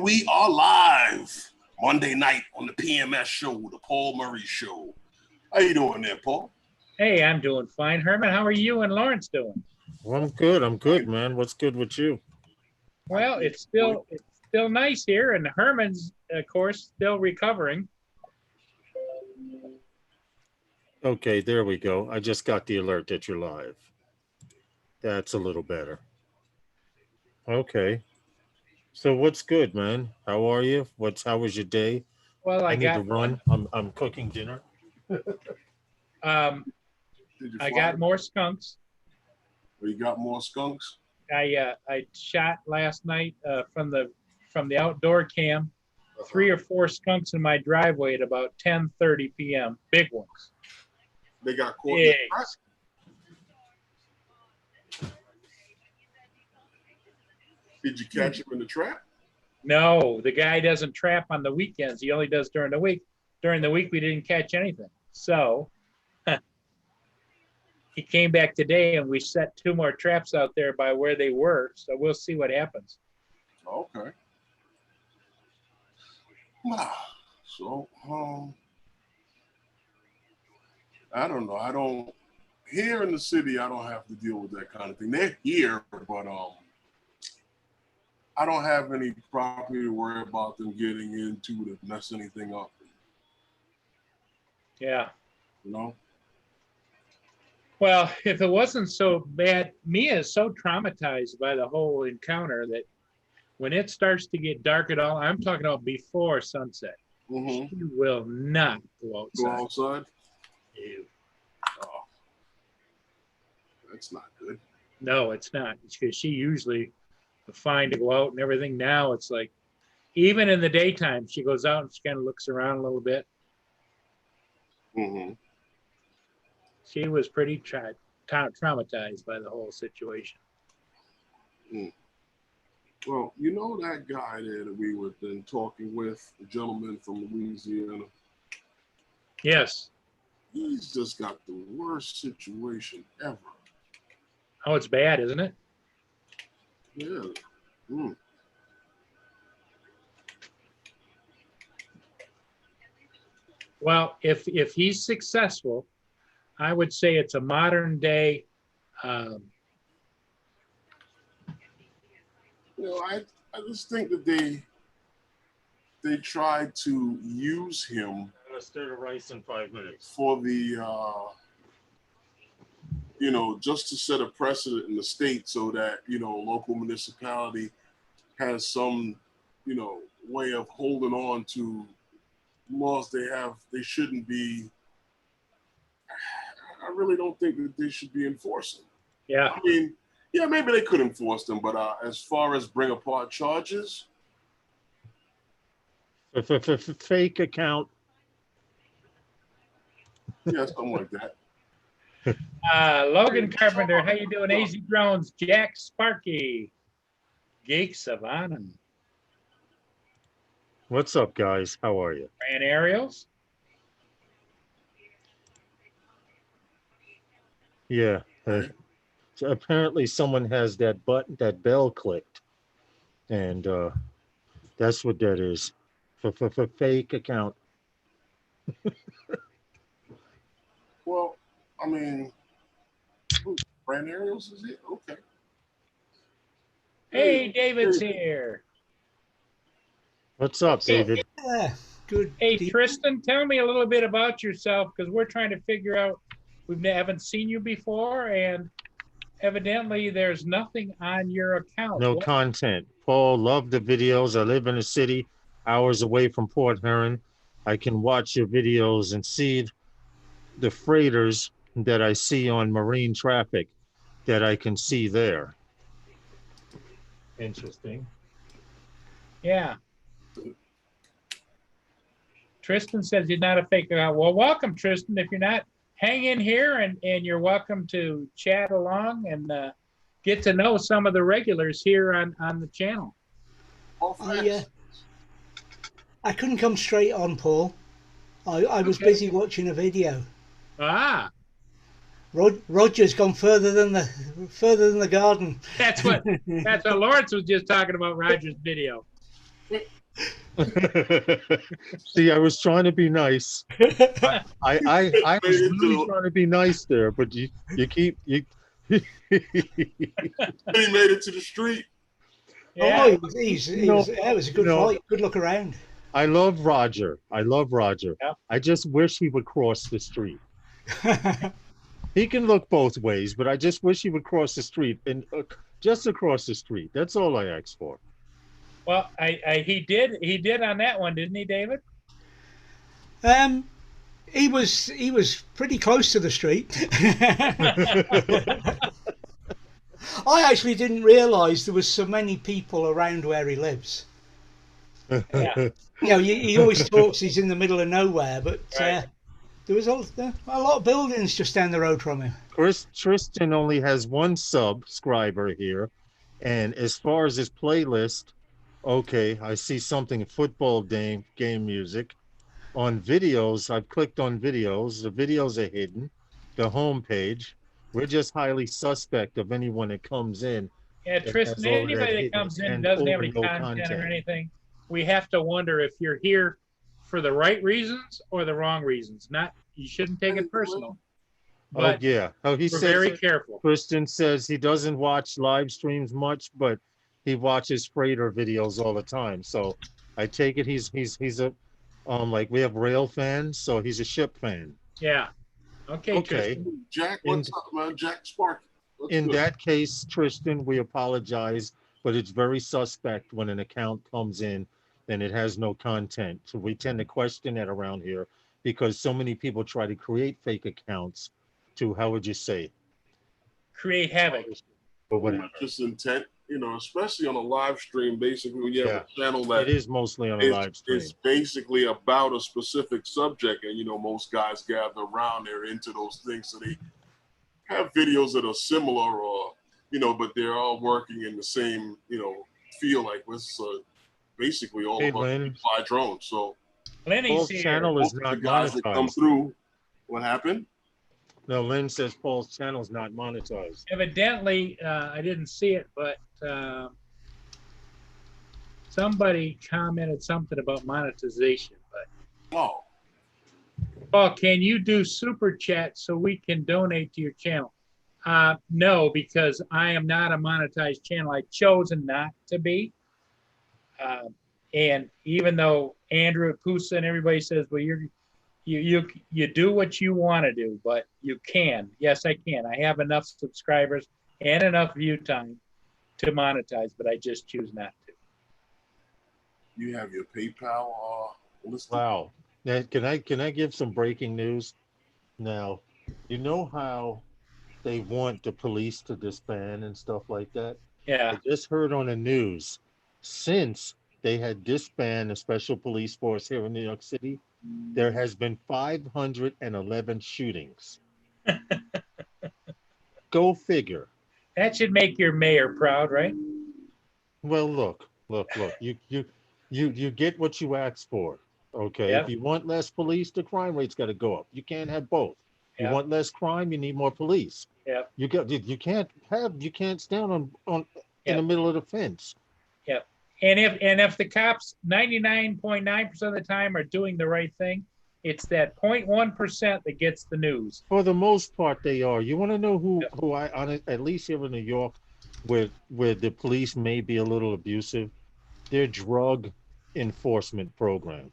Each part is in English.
We are live Monday night on the PMS show, the Paul Murray Show. How you doing there, Paul? Hey, I'm doing fine. Herman, how are you and Lawrence doing? Well, I'm good. I'm good, man. What's good with you? Well, it's still nice here, and Herman's, of course, still recovering. Okay, there we go. I just got the alert that you're live. That's a little better. Okay. So what's good, man? How are you? How was your day? Well, I need to run. I'm cooking dinner. I got more skunks. You got more skunks? I shot last night from the outdoor cam 3 or 4 skunks in my driveway at about 10:30 p.m. Big ones. They got caught in the trap? Did you catch him in the trap? No, the guy doesn't trap on the weekends. He only does during the week. During the week, we didn't catch anything. So he came back today, and we set 2 more traps out there by where they were. So we'll see what happens. Okay. So, I don't know. Here in the city, I don't have to deal with that kind of thing. They're here, but I don't have any property to worry about them getting into to mess anything up. Yeah. You know? Well, if it wasn't so bad, Mia is so traumatized by the whole encounter that when it starts to get dark at all, I'm talking about before sunset, she will not go outside. Go outside? Ew. Oh, that's not good. No, it's not. Because she usually fine to go out and everything. Now it's like, even in the daytime, she goes out and she kind of looks around a little bit. She was pretty traumatized by the whole situation. Well, you know that guy there that we were then talking with, the gentleman from Louisiana? Yes. He's just got the worst situation ever. Oh, it's bad, isn't it? Yeah. Well, if he's successful, I would say it's a modern day. I just think that they tried to use him. Let's stir the rice in 5 minutes. For the, just to set a precedent in the state so that, local municipality has some, way of holding on to laws they shouldn't be. I really don't think that they should be enforcing. Yeah. I mean, yeah, maybe they could enforce them, but as far as bring apart charges, fake account. Yeah, something like that. Logan Carpenter, how you doing? AZ Drones, Jack Sparky, Geek Savannah. What's up, guys? How are you? Fran Ariels. Yeah. So apparently someone has that button, that bell clicked, and that's what that is. For fake account. Well, I mean, Fran Ariels is it? Okay. Hey, David's here. What's up, David? Yeah, good. Hey, Tristan, tell me a little bit about yourself, because we're trying to figure out, we haven't seen you before, and evidently there's nothing on your account. No content. Paul, love the videos. I live in a city hours away from Port Huron. I can watch your videos and see the freighters that I see on marine traffic that I can see there. Interesting. Yeah. Tristan says he's not a fake account. Well, welcome, Tristan. If you're not, hang in here, and you're welcome to chat along and get to know some of the regulars here on the channel. I couldn't come straight on, Paul. I was busy watching a video. Ah. Roger's gone further than the garden. That's what Lawrence was just talking about. Roger's video. See, I was trying to be nice. I was Made it really to- trying to be nice there, but you keep you. He made it to the street. Yeah. Oh, it was a good No. fight. Good look around. I love Roger. I love Roger. Yeah. I just wish he would cross the street. He can look both ways, but I just wish he would cross the street and just across the street. That's all I ask for. Well, he did on that one, didn't he, David? He was pretty close to the street. I actually didn't realise there was so many people around where he lives. Yeah. You know, he always talks he's in the middle of nowhere, but Right. there was a lot of buildings just down the road from him. Tristan only has one subscriber here, and as far as his playlist, okay, I see something football game music. On videos, I've clicked on videos. The videos are hidden. The home page. We're just highly suspect of anyone that comes in. Yeah, It Tristan, has all that anybody that hidden comes in and and doesn't have any over no content or content. anything, we have to wonder if you're here for the right reasons or the wrong reasons. Not, you shouldn't take it personal, but Oh yeah. Oh, he we're says very careful. Kristen says he doesn't watch live streams much, but he watches freighter videos all the time. So I take it he's a like we have rail fans, so he's a ship fan. Yeah. Okay, Okay. Tristan. Jack, what's up, man? Jack Spark. What's In good? that case, Tristan, we apologize, but it's very suspect when an account comes in and it has no content. So we tend to question that around here because so many people try to create fake accounts to, how would you say, Create havoc. or whatever. Just intent, you know, especially on a live stream. Basically, when you have a channel It that is mostly on a live stream. is basically about a specific subject, and you know, most guys gather around, they're into those things, so they have videos that are similar, or you know, but they're all working in the same, you know, feel like it's basically all Hey, about Lynn. fly drones. So Lenny's Paul's here. channel is most of not the guys that come monetized. through, what happened? No, Lynn says Paul's channel is not monetized. Evidently, I didn't see it, but somebody commented something about monetization. But Oh, Paul, can you do super chat so we can donate to your channel? No, because I am not a monetized channel. I've chosen not to be. And even though Andrew Pusa and everybody says, well, you do what you want to do, but you can. Yes, I can. I have enough subscribers and enough view time to monetize, but I just choose not to. you have your PayPal listed. Wow. Now, can I give some breaking news? Now, you know how they want the police to disband and stuff like that? Yeah. I just heard on the news, since they had disbanded the special police force here in New York City, there has been 511 shootings. Go figure. That should make your mayor proud, right? Well, look. You get what you ask for. Okay. Yeah. If you want less police, the crime rate's got to go up. You can't have both. Yeah. You want less crime, you need more police. Yeah. You can't stand on in the middle of the fence. Yeah. And if the cops 99.9% of the time are doing the right thing, it's that 0.1% that gets the news. For the most part, they are. You want to know who at least here in New York, where the police may be a little abusive, their drug enforcement program.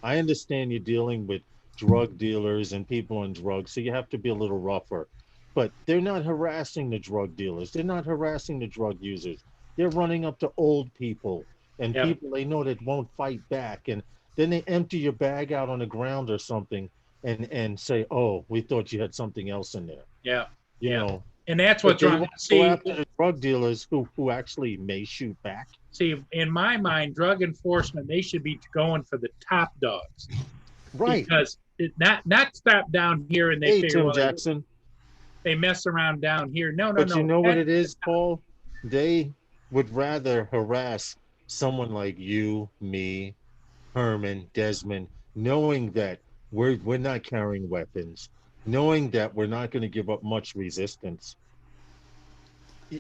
I understand you're dealing with drug dealers and people on drugs, so you have to be a little rougher. But they're not harassing the drug dealers. They're not harassing the drug users. They're running up to old people and people they know that won't fight back. And then they empty your bag out on the ground or something and say, oh, we thought you had something else in there. Yeah. You know. And that's But what's they wrong. won't go See, after the drug dealers who actually may shoot back. see, in my mind, drug enforcement, they should be going for the top dogs. Right. Because it not stop down here and they Hey, figure, Tim well, Jackson. they mess around down here. No. But you know what it is, Paul? They would rather harass someone like you, me, Herman, Desmond, knowing that we're not carrying weapons, knowing that we're not going to give up much resistance.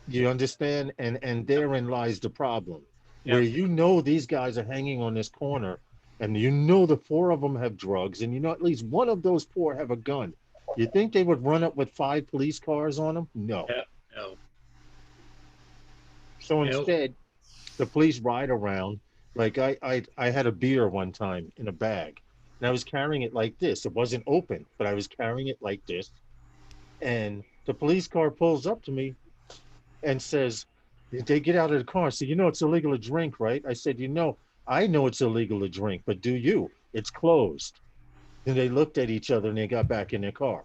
You understand? And therein lies the problem. where Yeah. you know these guys are hanging on this corner, and you know the four of them have drugs, and you know at least one of those four have a gun. You think they would run up with 5 police cars on them? No. Yeah. No. So Nope. instead, the police ride around. Like I had a beer one time in a bag, and I was carrying it like this. It wasn't open, but I was carrying it like this. And the police car pulls up to me and says, they get out of the car. So, you know, it's illegal to drink, right? I said, you know, I know it's illegal to drink, but do you? It's closed. And they looked at each other and they got back in their car.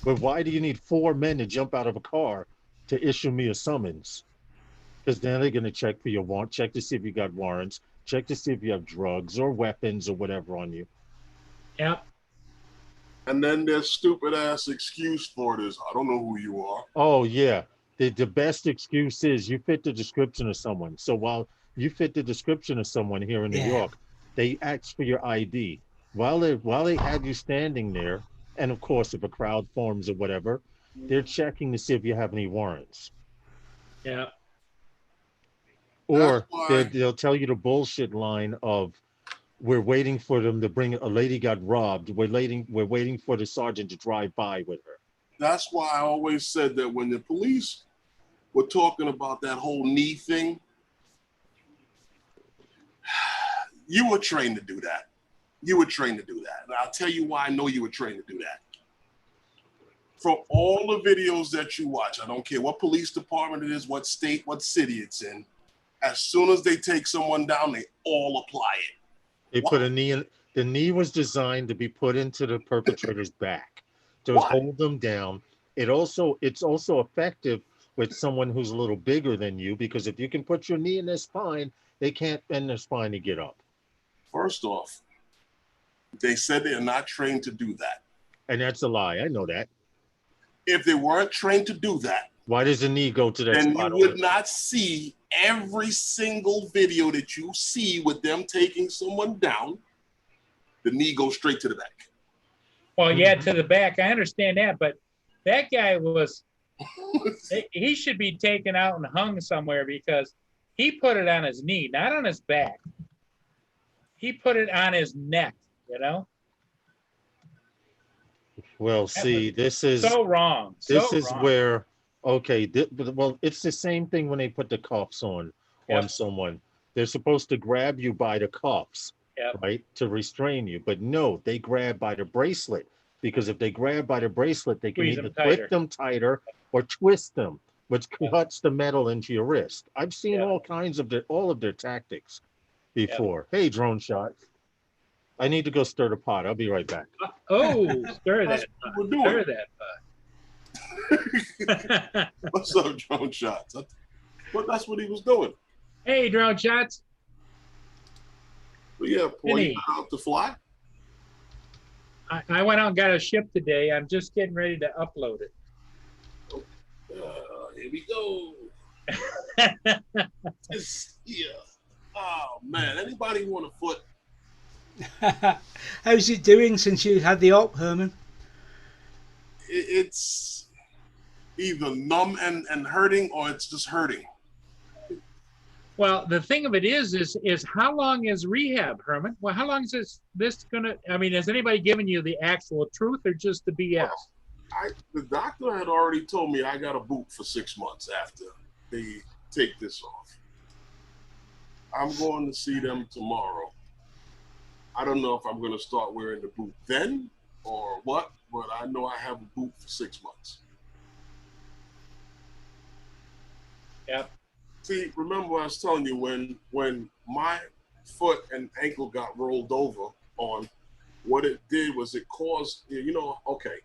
But why do you need 4 men to jump out of a car to issue me a summons? Because then they're going to check for your warrant, check to see if you got warrants, check to see if you have drugs or weapons or whatever on you. Yep. And then their stupid ass excuse for it is, I don't know who you are. Oh, yeah. The best excuse is you fit the description of someone. So while you fit the description of someone here in New York, they ask for your ID. While they have you standing there, and of course, if a crowd forms or whatever, they're checking to see if you have any warrants. Yeah. Or why- they'll tell you the bullshit line of, we're waiting for them to bring a lady got robbed. We're waiting for the sergeant to drive by with her. That's why I always said that when the police were talking about that whole knee thing, you were trained to do that. You were trained to do that. And I'll tell you why I know you were trained to do that. From all the videos that you watch, I don't care what police department it is, what state, what city it's in, as soon as they take someone down, they all apply it. They Why? put a knee in. The knee was designed to be put into the perpetrator's back to Why? hold them down. It's also effective with someone who's a little bigger than you, because if you can put your knee in their spine, they can't bend their spine to get up. First off, they said they are not trained to do that. And that's a lie. I know that. If they weren't trained to do that, Why does the knee go to that then you spot? would not see every single video that you see with them taking someone down. The knee goes straight to the back. Well, yeah, to the back. I understand that, but that guy was, he should be taken out and hung somewhere, because he put it on his knee, not on his back. He put it on his neck, you know? Well, see, this is So wrong. this is wrong. where, okay, well, it's the same thing when they put the cuffs on Yep. someone. They're supposed to grab you by the cuffs, Yep. right, to restrain you. But no, they grab by the bracelet, because if they grab by the bracelet, they can Squeeze either them tighter. click them tighter or twist them, which cuts the metal into your wrist. I've seen Yeah. all kinds of all of their tactics before. Hey, drone shot. I need to go stir the pot. I'll be right back. Oh, stir That's that. what we're Stir doing. that pot. What's up, drone shots? But that's what he was doing. Hey, drone shots. But yeah, Paul, Vinny. you out to fly? I went out and got a ship today. I'm just getting ready to upload it. Here we go. Yeah. Oh man, anybody want a foot? How's it doing since you had the op, Herman? It's either numb and hurting, or it's just hurting. Well, the thing of it is how long is rehab, Herman? Well, how long is this gonna? I mean, has anybody given you the actual truth or just the BS? The doctor had already told me I got a boot for 6 months after they take this off. I'm going to see them tomorrow. I don't know if I'm going to start wearing the boot then or what, but I know I have a boot for 6 months. Yep. See, remember what I was telling you, when my foot and ankle got rolled over on, what it did was it caused, okay,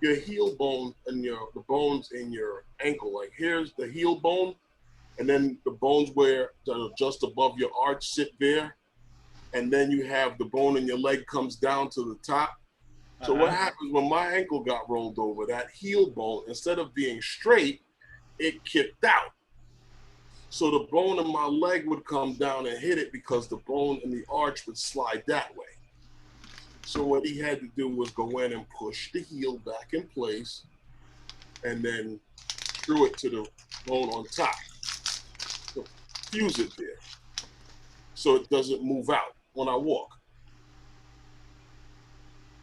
your heel bone and the bones in your ankle, like here's the heel bone, and then the bones where just above your arch sit there, and then you have the bone in your leg comes down to the top. So what happens when my ankle got rolled over, that heel bone, instead of being straight, it kicked out. So the bone in my leg would come down and hit it, because the bone in the arch would slide that way. So what he had to do was go in and push the heel back in place and then screw it to the bone on top. So fuse it there. so it doesn't move out when I walk.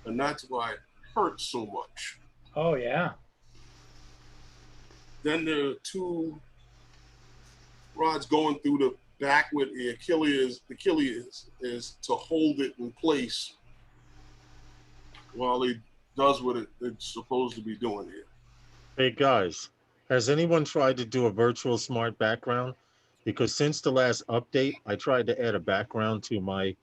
And that's why it hurts so much. Oh yeah. Then there are two rods going through the back with the Achilles. The Achilles is to hold it in place while he does what it's supposed to be doing here. Hey guys, has anyone tried to do a virtual smart background? Because since the last update, I tried to add a background to my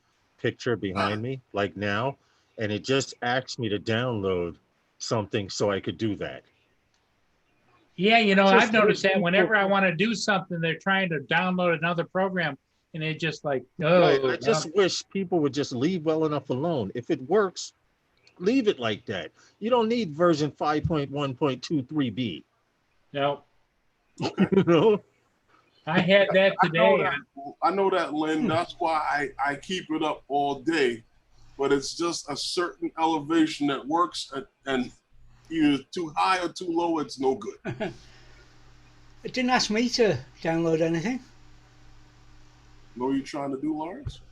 picture behind me, like now, and it just asked me to download something so I could do that. Yeah, you know, Just I've noticed that people- whenever I want to do something, they're trying to download another program, and it just like, oh, Right, I just wish people would just leave well enough alone. If it works, leave it like that. You don't need version 5.1.23b. no. You know? I had that today. I know that, Lynn. That's why I keep it up all day. But it's just a certain elevation that works, and either too high or too low, it's no good. It didn't ask me to download anything. Know what you're trying to do, Lawrence?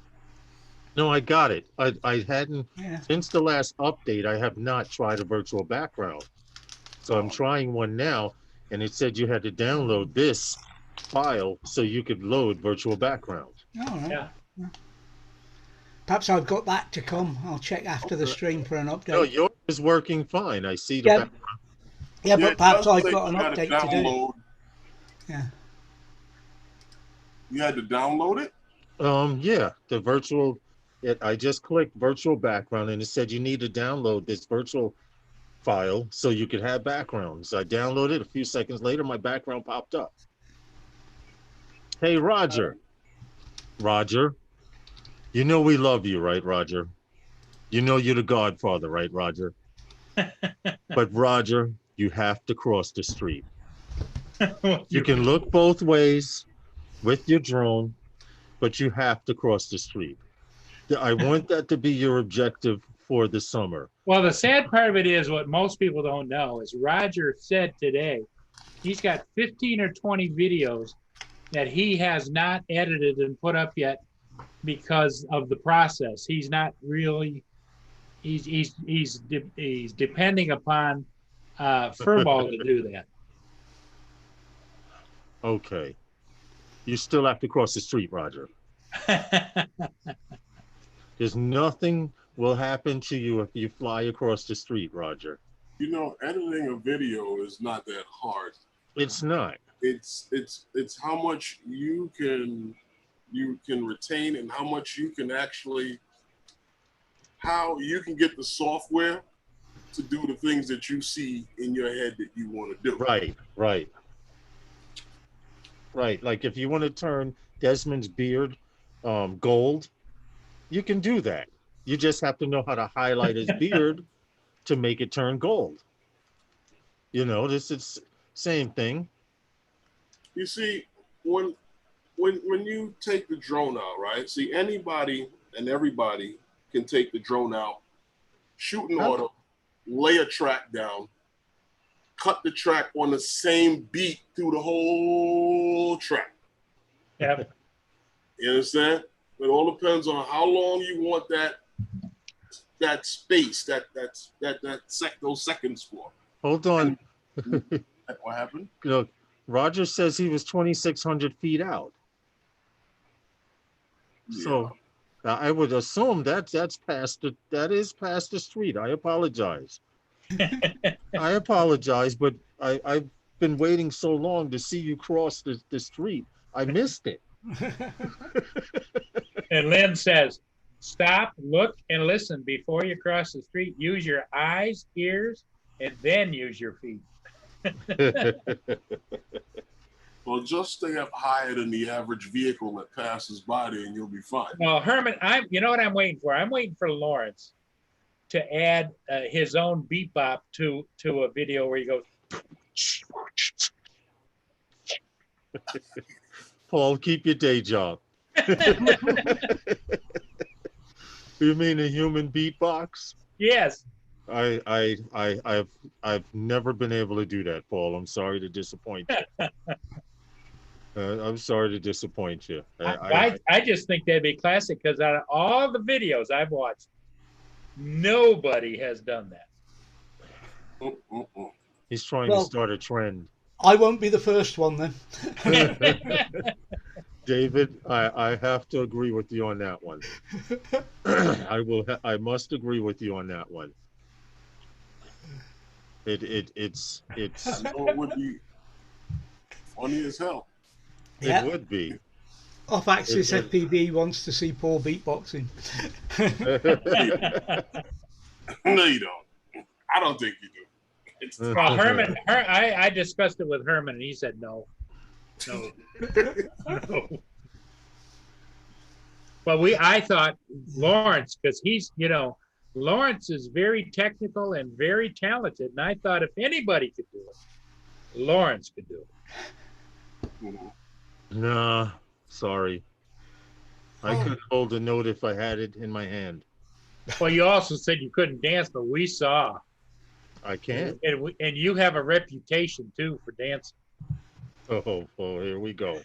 No, I got it. I hadn't, Yeah. since the last update, I have not tried a virtual background. So I'm trying one now, and it said you had to download this file so you could load virtual background. All right. Yeah. Perhaps I've got that to come. I'll check after the stream for an update. No, yours is working fine. I see the Yeah. background. Yeah, it but perhaps does I've say got an you gotta update to do. download. Yeah. You had to download it? Yeah, the virtual, I just clicked virtual background and it said you need to download this virtual file so you could have backgrounds. I downloaded, a few seconds later, my background popped up. Hey, Roger. Roger, you know we love you, right, Roger? You know you're the godfather, right, Roger? But Roger, you have to cross the street. You can look both ways with your drone, but you have to cross the street. I want that to be your objective for the summer. Well, the sad part of it is what most people don't know is Roger said today, he's got 15 or 20 videos that he has not edited and put up yet because of the process. He's not really, he's depending upon Furball to do that. Okay. You still have to cross the street, Roger. There's nothing will happen to you if you fly across the street, Roger. You know, editing a video is not that hard. It's not. It's how much you can retain and how much you can actually, how you can get the software to do the things that you see in your head that you want to do. Right. Like if you want to turn Desmond's beard gold, you can do that. You just have to know how to highlight his beard to make it turn gold. You know, this is same thing. You see, when you take the drone out, right? See, anybody and everybody can take the drone out, shoot an auto, lay a track down, cut the track on the same beat through the whole track. Yeah. You understand? It all depends on how long you want that space, those seconds for. Hold on. What happened? Look, Roger says he was 2,600 feet out. Yeah. So I would assume that is past the street. I apologize. I apologize, but I've been waiting so long to see you cross the street. I missed it. And Lynn says, stop, look, and listen before you cross the street. Use your eyes, ears, and then use your feet. Well, just stay up higher than the average vehicle that passes by there, and you'll be fine. Well, Herman, you know what I'm waiting for? I'm waiting for Lawrence to add his own beat bop to a video where he goes. Paul, keep your day job. You mean a human beatbox? Yes. I've never been able to do that, Paul. I'm sorry to disappoint you. I'm sorry to disappoint you. I just think that'd be classic because out of all the videos I've watched, nobody has done that. He's trying to Well, start a trend. I won't be the first one then. David, I have to agree with you on that one. I must agree with you on that one. It's I know it would be funny as hell. Yeah. It would be. Off Axis It- FPV wants to see Paul beatboxing. No, you don't. I don't think you do. It's Well, Herman, I discussed it with Herman, and he said no. No. Well, I thought Lawrence, because Lawrence is very technical and very talented, and I thought if anybody could do it, Lawrence could do it. Nah, sorry. I couldn't hold a note if I had it in my hand. Well, you also said you couldn't dance, but we saw, I can't. and you have a reputation too for dancing. Oh, here we go.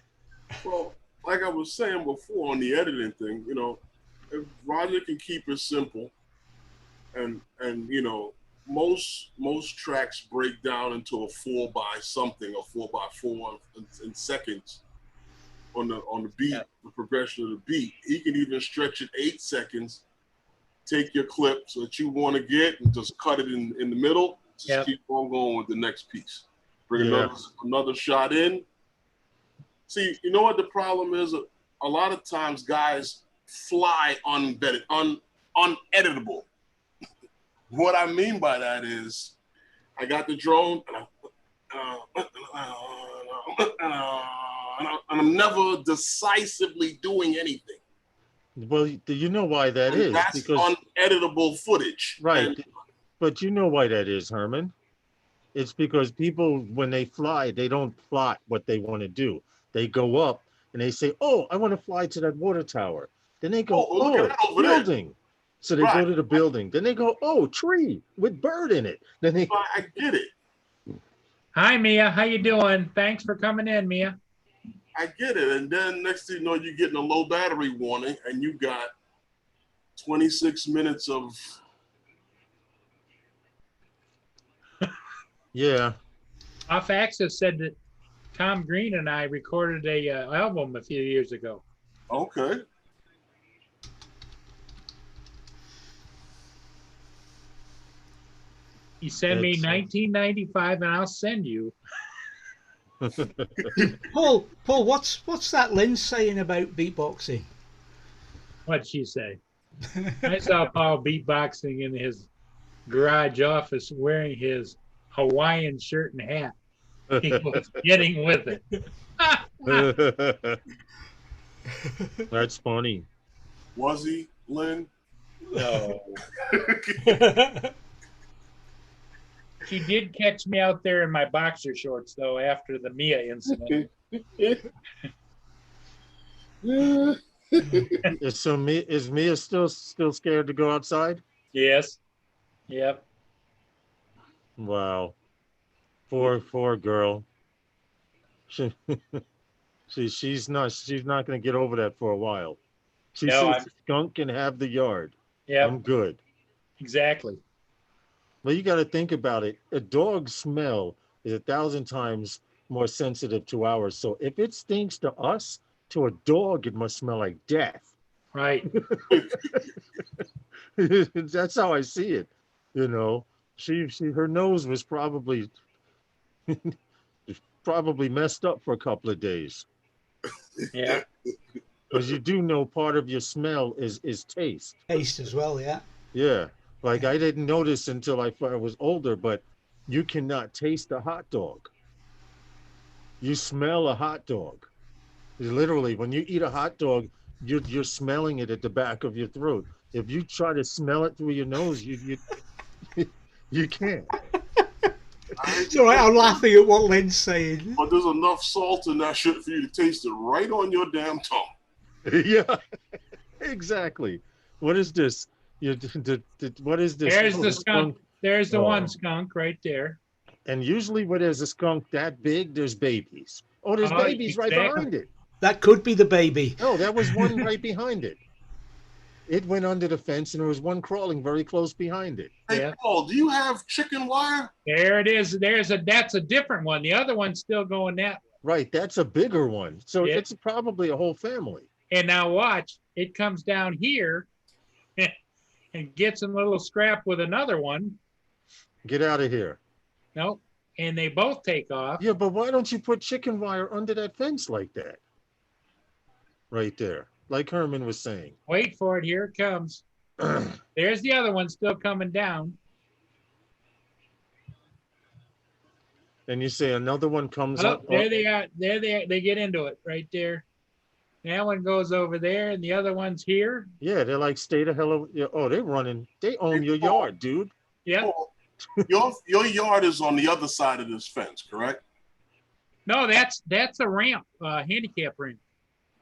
Well, like I was saying before on the editing thing, if Roger can keep it simple, and most tracks break down into a 4x something, or 4x4 in seconds on the beat, Yeah. the progression of the beat. He can even stretch it 8 seconds. Take your clip that you want to get and just cut it in the middle. Just keep on going with the next piece. Bring another shot in. See, you know what the problem is? A lot of times guys fly uneditable. What I mean by that is I got the drone and I'm never decisively doing anything. Well, do you know why that is? That's Because uneditable footage. right, but you know why that is, Herman. It's because people, when they fly, they don't plot what they want to do. They go up and they say, "Oh, I want to fly to that water tower." Then they go, look at that over there." building. So they go to the building. Then they go, "Oh, tree with bird in it." Then they. I get it. Hi, Mia. How you doing? Thanks for coming in, Mia. I get it. And then next thing you know, you're getting a low battery warning, and you got 26 minutes of. Yeah. Off Axis said that Tom Green and I recorded a album a few years ago. Okay. He sent me 1995, and I'll send you. Paul, what's that Lynn saying about beatboxing? What'd she say? I saw Paul beatboxing in his garage office wearing his Hawaiian shirt and hat. He was getting with it. That's funny. Was he, Lynn? No. She did catch me out there in my boxer shorts, though, after the Mia incident. Is Mia still scared to go outside? Yes. Yep. Wow. Poor girl. She's not going to get over that for a while. She says skunk can have the yard. Yeah. I'm good. Exactly. Well, you got to think about it. A dog's smell is 1,000 times more sensitive to ours. So if it stinks to us, to a dog, it must smell like death. Right. That's how I see it. Her nose was probably messed up for a couple of days. Yeah. Because you do know part of your smell is taste. Taste as well, yeah. Yeah. Like I didn't notice until I was older, but you cannot taste a hot dog. You smell a hot dog. Literally, when you eat a hot dog, you're smelling it at the back of your throat. If you try to smell it through your nose, you can't. It's all right, I'm laughing at what Lynn's saying. But there's enough salt in that shit for you to taste it right on your damn tongue. Yeah, exactly. What is this? What is this? There's the skunk. There's the one skunk right there. And usually when there's a skunk that big, there's babies. Oh, there's Oh, babies right exactly. behind it. That could be the baby. No, that was one right behind it. It went under the fence, and there was one crawling very close behind it. Hey, Yeah. Paul, do you have chicken wire? There it is. That's a different one. The other one's still going that way. Right, that's a bigger one. So Yeah. it's probably a whole family. And now watch, it comes down here and gets in a little scrap with another one. Get out of here. Nope. And they both take off. Yeah, but why don't you put chicken wire under that fence like that? Right there, like Herman was saying. Wait for it. Here it comes. There's the other one still coming down. And you say another one comes Oh, up. there they are. There they get into it right there. That one goes over there, and the other one's here. Yeah, they're like, stay the hell away. Oh, they're running. They own your yard, dude. Yeah. Paul, your yard is on the other side of this fence, correct? No, that's a ramp, handicap ramp.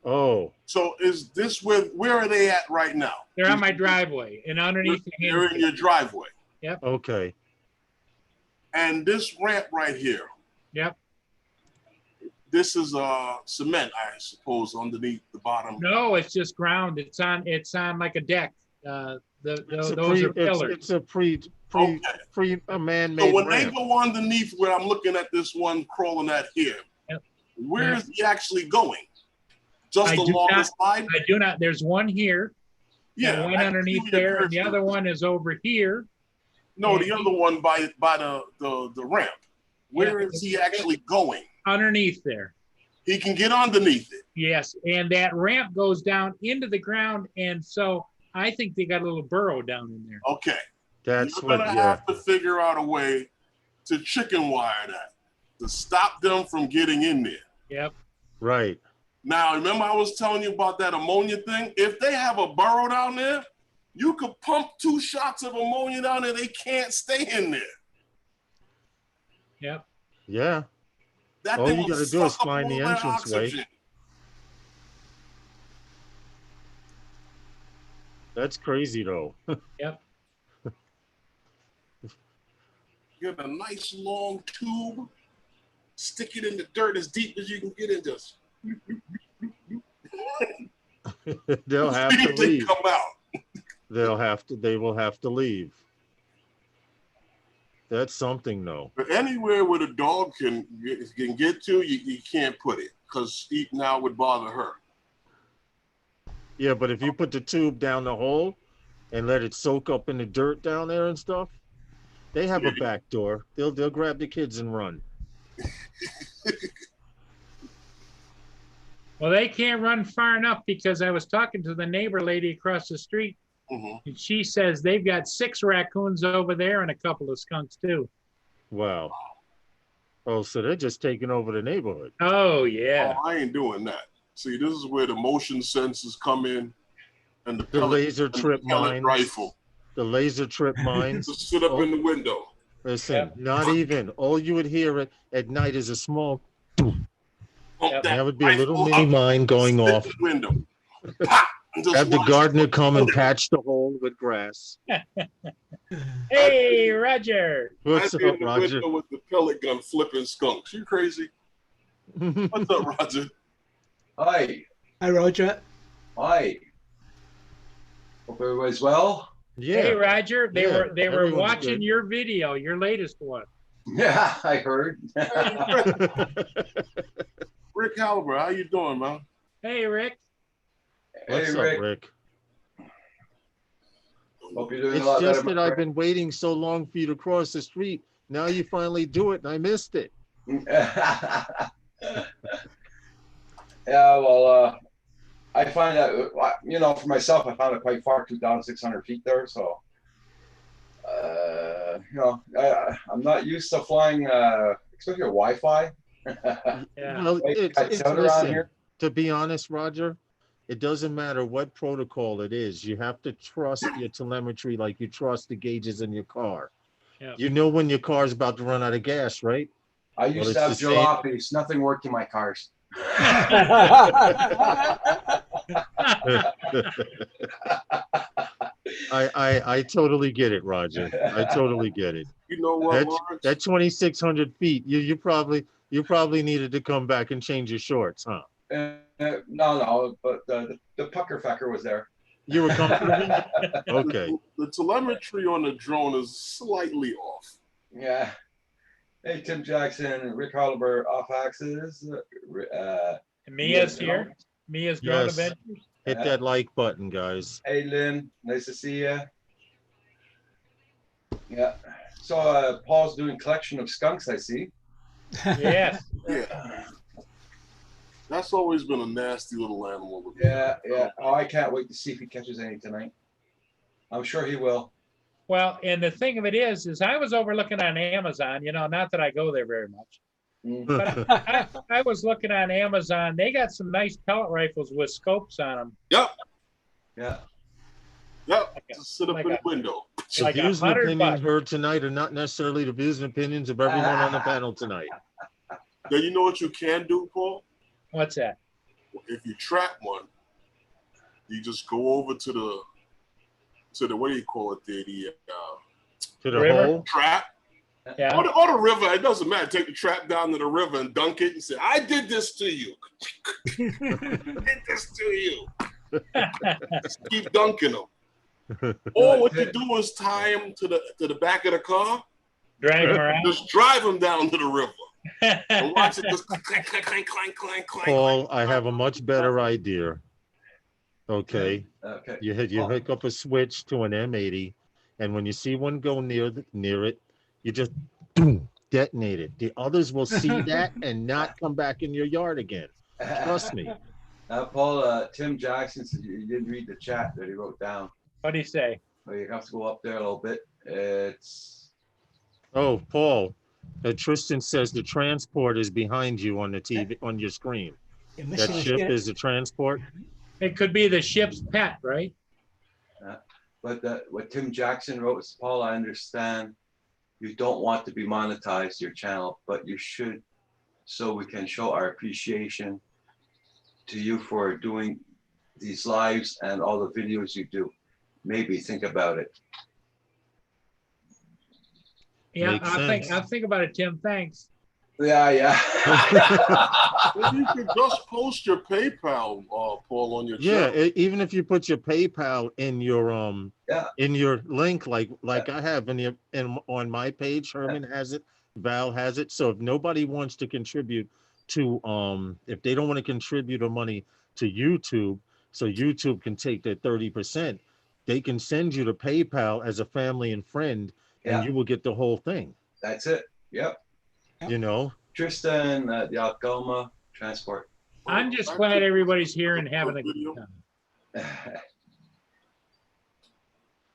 Oh, So is this where are they at right now? They're on my driveway and underneath the They're in handicap. your driveway. okay. And this ramp right here, Yep. this is cement, I suppose, underneath the bottom. No, it's just ground. It's on like a deck. It's a Those pre, are pillars. it's a Okay. a man-made So when they ramp. go underneath where I'm looking at this one crawling at here, Yep. where Yep. is he actually going? Just I do along the not- side? I do not. There's one here. Yeah. One I can underneath see there, and the cursor. other one is over here. No, and the other one by the ramp. Where Yeah. is he actually going? Underneath there. He can get underneath it. Yes, and that ramp goes down into the ground, and so I think they got a little burrow down in there. Okay. That's You're what, gonna yeah. have to figure out a way to chicken wire that to stop them from getting in there. Yep. Right. Now, remember I was telling you about that ammonia thing? If they have a burrow down there, you could pump 2 shots of ammonia down there. They can't stay in there. Yep. Yeah. That All thing you will gotta do is suck up find the all that entranceway. oxygen. That's crazy though. Yep. Get a nice long tube, stick it in the dirt as deep as you can get into. They'll have See to if they leave. come out. They will have to leave. That's something though. But anywhere where the dog can get to, you can't put it because eating out would bother her. Yeah, but if you put the tube down the hole and let it soak up in the dirt down there and stuff, they have a back door. They'll grab the kids and run. Well, they can't run far enough because I was talking to the neighbor lady across the street, Mhm. and she says they've got 6 raccoons over there and a couple of skunks too. Wow. Oh, so they're just taking over the neighborhood. Oh yeah. Oh, I ain't doing that. See, this is where the motion sensors come in, and the The pellet, laser and the trip pellet mines. rifle. The laser trip mines. Just sit up in the window. Listen, Yep. not even. All you would hear at night is a small. Pump Yep. That would be a little rifle mini up, mine going sit in off. the window. Pop, and just Have the watch gardener it. come and patch the hole with grass. Hey, Roger. What's I'd be in up, the Roger? window with the pellet gun flipping skunks. You crazy? What's up, Roger? Hi. Hi, Roger. Hi. Hope everybody's well. Hey, Yeah. Roger. They Yeah, were everyone's watching good. your video, your latest one. Yeah, I heard. Rick Halber, how you doing, man? Hey, Rick. What's Hey, up, Rick. Rick? Hope you're doing It's a lot just better. that I've been waiting so long for you to cross the street. Now you finally do it, and I missed it. Yeah, well, I find that, for myself, I found it quite far, 2,600 feet there. So, I'm not used to flying, especially a Wi-Fi. Yeah. Well, it's Around listen, here. to be honest, Roger, it doesn't matter what protocol it is. You have to trust your telemetry like you trust the gauges in your car. Yeah. You know when your car's about to run out of gas, right? I used Well, to have it's the same. jalopies. Nothing worked in my cars. I totally get it, Roger. I totally get it. You know what, Lawrence? That 2,600 feet, you probably, You probably needed to come back and change your shorts, huh? No, but the pucker fecker was there. You were comfortable? Okay. The telemetry on the drone is slightly off. Yeah. Hey, Tim Jackson, Rick Harleber off axis. Mia's here. Mia's Drone Yes. Adventures. Hit that like button, guys. Hey, Lynn, nice to see you. Yeah. So Paul's doing collection of skunks, I see. Yes. Yeah. That's always been a nasty little animal. Yeah. Oh, I can't wait to see if he catches any tonight. I'm sure he will. Well, and the thing of it is I was over looking on Amazon, not that I go there very much, but I was looking on Amazon. They got some nice pellet rifles with scopes on them. Yep. Yeah. Yep. Just sit up in the window. The Like views and $100 opinions heard tonight are not necessarily the views and opinions of everyone on the panel tonight. Then you know what you can do, Paul? What's that? If you trap one, you just go over to the what do you call it there? To the River? hole. Trap. Yeah. Or the river, it doesn't matter. Take the trap down to the river and dunk it and say, I did this to you. I did this to you. Just keep dunking them. Or what you do is tie them to the back of the car. Drag them around. Just drive them down to the river. And watch it just clank, clank, clank, clank, clank, clank. Paul, I have a much better idea. Okay. Okay. You hook up a switch to an M80, and when you see one go near it, you just boom, detonate it. The others will see that and not come back in your yard again. Trust me. Paul, Tim Jackson said you didn't read the chat that he wrote down. What do you say? Well, you have to go up there a little bit. It's Oh, Paul, Tristan says the transport is behind you on the TV on your screen. You're That missing a ship ship. is the transport. It could be the ship's pet, right? but what Tim Jackson wrote is, Paul, I understand you don't want to be monetized your channel, but you should, so we can show our appreciation to you for doing these lives and all the videos you do. Maybe think about it. Yeah, Makes I'll think about it, Tim. Thanks. Yeah. Well, you could just post your PayPal, Paul, on your Yeah, channel. even if you put your PayPal in your in your link, like I have on my page, Herman has it, Val has it. So if nobody wants to contribute to if they don't want to contribute the money to YouTube, so YouTube can take their 30%, they can send you to PayPal as a family and friend, and you will get the whole thing. That's it. Yep. You know. Tristan, the Algoma transport. I'm just glad everybody's here and having a good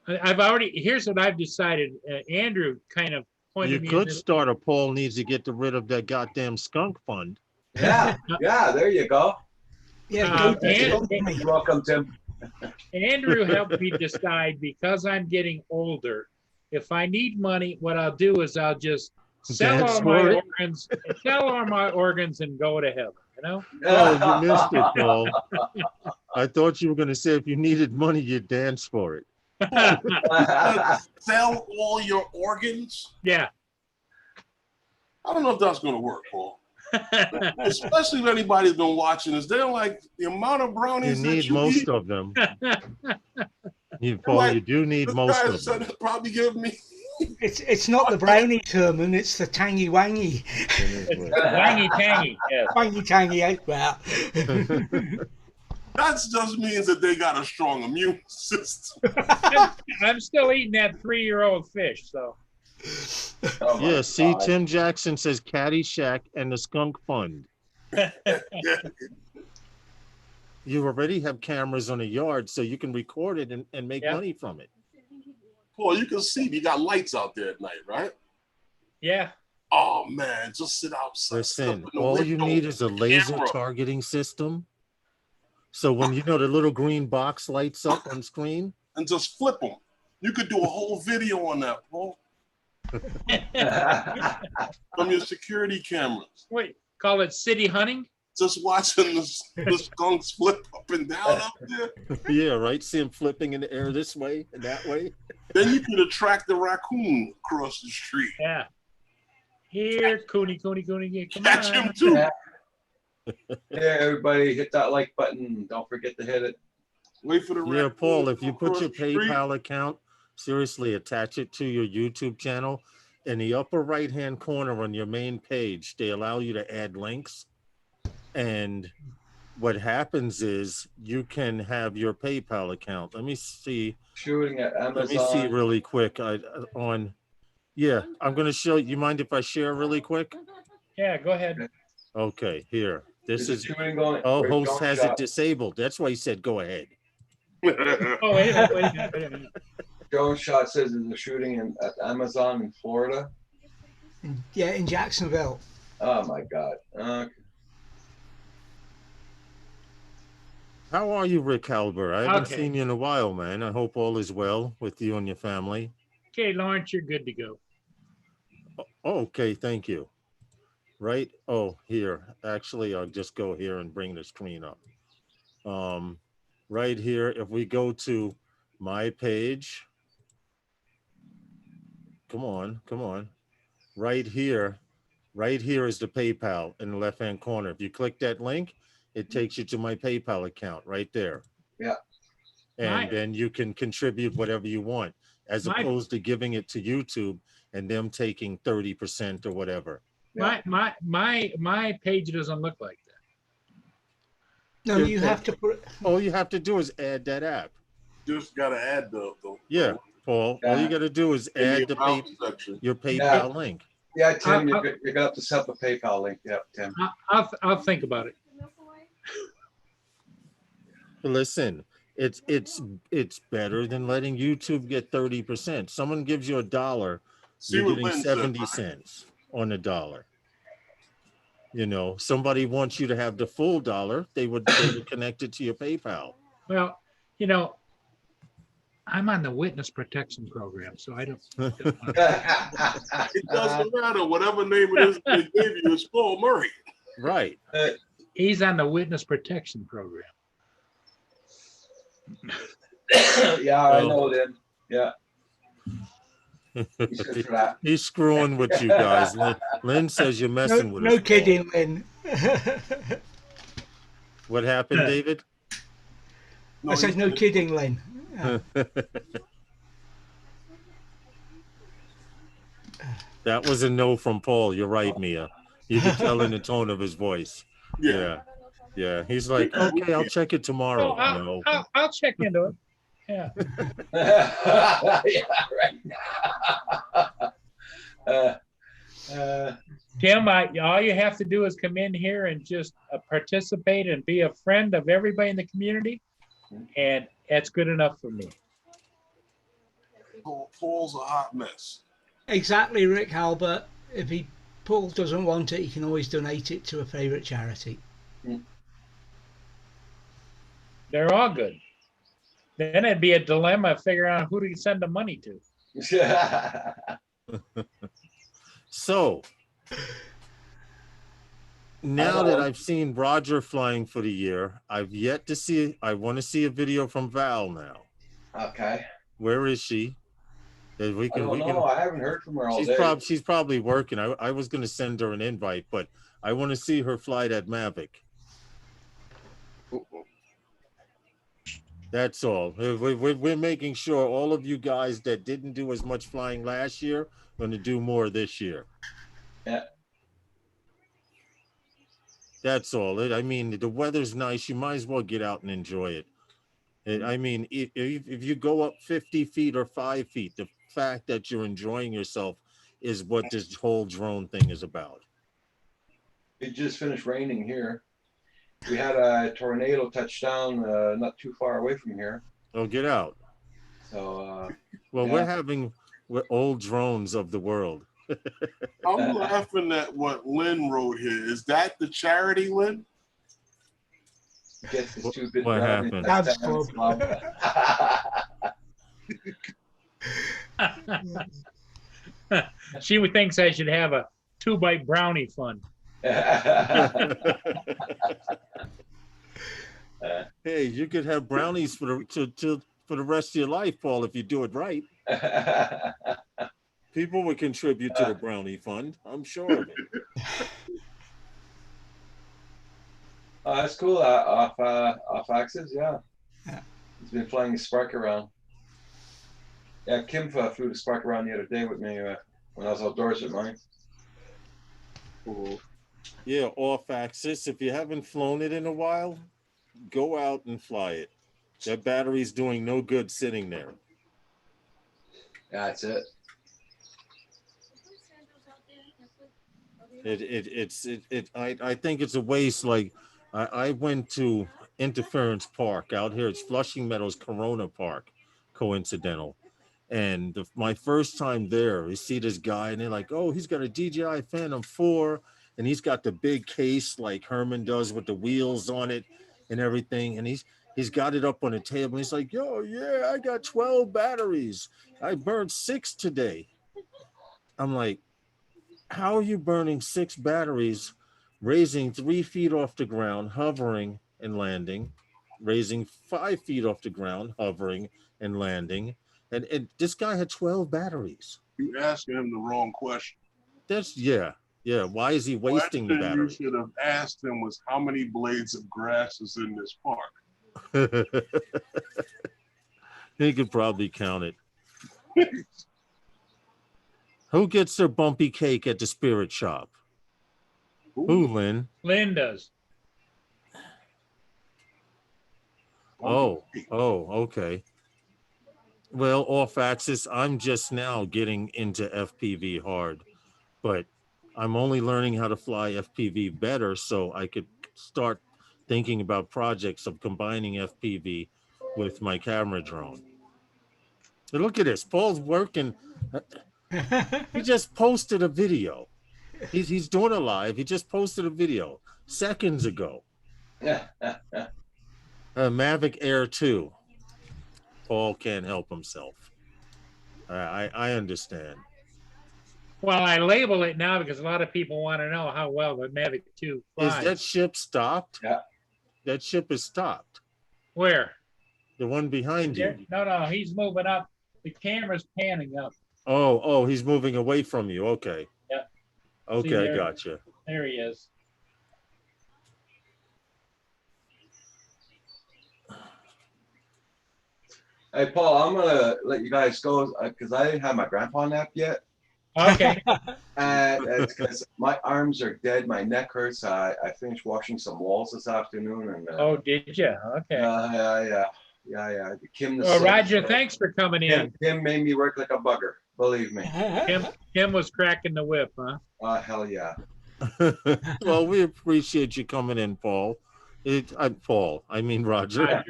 time. Here's what I've decided. Andrew kind of pointed You me could in start a Paul needs to get rid of that goddamn skunk fund. Yeah, there you go. Yeah, You're welcome, Tim. Andrew helped me decide, because I'm getting older, if I need money, what I'll do is I'll just sell all my organs and go to heaven, you know? Oh, you missed it, Paul. I thought you were going to say if you needed money, you'd dance for it. Sell all your organs? Yeah. I don't know if that's going to work, Paul. Especially if anybody's been watching this. They're like, the amount of You brownies that need you most eat, of them. Paul, you do need this most guy of said them. he'll probably give me. It's not the brownie, Herman. It's the tangy wangy. Wangy tangy, yes. Wangy tangy out well. That just means that they got a strong immune system. I'm still eating that 3-year-old fish, so. Oh my Yeah, see, God. Tim Jackson says Caddyshack and the Skunk Fund. You already have cameras on the yard, so you can record it and make money from it. Paul, you can see you got lights out there at night, right? Yeah. Oh man, just sit outside. Listen, all you need is a laser targeting system. So when the little green box lights up on screen, and just flip them. You could do a whole video on that, Paul. From your security cameras. Wait, call it city hunting? Just watching the skunks flip up and down up there. yeah, right. See them flipping in the air this way and that way. Then you could attract the raccoon across the street. Yeah. Here, Cooney, yeah, come Catch on. him too. Yeah. Yeah, everybody hit that like button. Don't forget to hit it. Wait for the Yeah, raccoon Paul, to if you come put across your the street. PayPal account, seriously, attach it to your YouTube channel. In the upper right-hand corner on your main page, they allow you to add links. And what happens is you can have your PayPal account. Let me see. Shooting at Let me see Amazon. really quick. Yeah, I'm going to show you. Mind if I share really quick? Yeah, go ahead. Okay, here. This There's a is, shooting going. oh, where's host Drone has Shot? it disabled. That's why he said, go ahead. Oh, wait a minute. Drone Shot says there's a shooting at Amazon in Florida. Yeah, in Jacksonville. Oh my God. How are you, Rick Halber? I haven't Okay. seen you in a while, man. I hope all is well with you and your family. Okay, Lawrence, you're good to go. Okay, thank you. Right? Oh, here. Actually, I'll just go here and bring the screen up. Right here, if we go to my page, come on. Right here is the PayPal in the left-hand corner. If you click that link, it takes you to my PayPal account right there. Yeah. And then you can contribute whatever you want, as opposed to giving it to YouTube and them taking 30% or whatever. Yeah. My page doesn't look like that. No, you have to put. All you have to do is add that app. Just gotta add the Yeah, Paul. All you got to do is in add the about section. your PayPal link. Yeah, Tim, you're gonna have to set up a PayPal link. Yep, Tim. I'll think about it. Listen, it's better than letting YouTube get 30%. Someone gives you $1, See you're what getting Lynn said, 70 right? cents on $1. You know, somebody wants you to have the full dollar, they would connect it to your PayPal. Well, you know, I'm on the witness protection program, so I don't. It doesn't matter. Whatever name it is they gave you is Paul Murray. Right. He's on the witness protection program. Yeah, I know then. Yeah. He's good for that. He's screwing with you guys. Lynn says you're messing with us. No Paul. kidding, Lynn. What happened, David? I said no kidding, Lynn. That was a no from Paul. You're right, Mia. You can tell in the tone of his voice. Yeah. He's like, okay, I'll check it tomorrow. Oh, I'll check into it. Yeah. Yeah, right. Tim, all you have to do is come in here and just participate and be a friend of everybody in the community, and that's good enough for me. Paul's a hot mess. Exactly, Rick Halbert. If Paul doesn't want it, he can always donate it to a favourite charity. They're all good. Then it'd be a dilemma figuring out who to send the money to. So now that I've seen Roger flying for the year, I've yet to see. I want to see a video from Val now. Okay. Where is she? That we I don't know. I haven't heard from her all day. She's probably working. I was going to send her an invite, but I want to see her fly that Mavic. That's all. We're making sure all of you guys that didn't do as much flying last year are going to do more this year. Yeah. That's all. I mean, the weather's nice. You might as well get out and enjoy it. I mean, if you go up 50 feet or 5 feet, the fact that you're enjoying yourself is what this whole drone thing is about. It just finished raining here. We had a tornado touch down not too far away from here. Oh, get out. So, well, yeah. we're old drones of the world. I'm laughing at what Lynn wrote here. Is that the charity, Lynn? Gets the stupid What happened? Labs Club. She thinks I should have a 2-bite brownie fund. Hey, you could have brownies for the rest of your life, Paul, if you do it right. People would contribute to the brownie fund. I'm sure of it. Oh, that's cool. Off axis, yeah. Yeah. He's been flying the Spark around. Yeah, Kim flew the Spark around the other day with me when I was outdoors with mine. Cool. Yeah, off axis. If you haven't flown it in a while, go out and fly it. That battery's doing no good sitting there. Yeah, that's it. I think it's a waste. Like I went to Interference Park out here. It's Flushing Meadows Corona Park, coincidental. And my first time there, you see this guy, and they're like, "Oh, he's got a DJI Phantom 4, and he's got the big case like Herman does with the wheels on it and everything." And he's got it up on the table. And he's like, "Yo, yeah, I got 12 batteries. I burned 6 today." I'm like, "How are you burning 6 batteries, raising 3 feet off the ground, hovering and landing, raising 5 feet off the ground, hovering and landing?" And this guy had 12 batteries. You asking him the wrong question. That's yeah. Why is he wasting the Question battery? you should have asked him was how many blades of grass is in this park. He could probably count it. Who gets their bumpy cake at the spirit shop? Who, Lynn? Lynn does. Oh, okay. Well, off axis, I'm just now getting into FPV hard, but I'm only learning how to fly FPV better so I could start thinking about projects of combining FPV with my camera drone. But look at this. Paul's working. He just posted a video. He's doing a live. He just posted a video seconds ago. Mavic Air 2. Paul can't help himself. I understand. Well, I label it now because a lot of people want to know how well the Mavic 2 flies. Is that ship stopped? Yeah. That ship is stopped. Where? The one behind you. No, he's moving up. The camera's panning up. Oh, he's moving away from you. Okay. Yeah. Okay, gotcha. There he is. Hey, Paul, I'm gonna let you guys go because I didn't have my grandpa nap yet. Okay. And it's because my arms are dead, my neck hurts. I finished washing some walls this afternoon, and Oh, did you? Okay. Yeah. Kim, Well, Roger, thanks for coming in. Kim made me work like a bugger. Believe me. Kim was cracking the whip, huh? Hell yeah. Well, we appreciate you coming in, Paul. I mean Roger.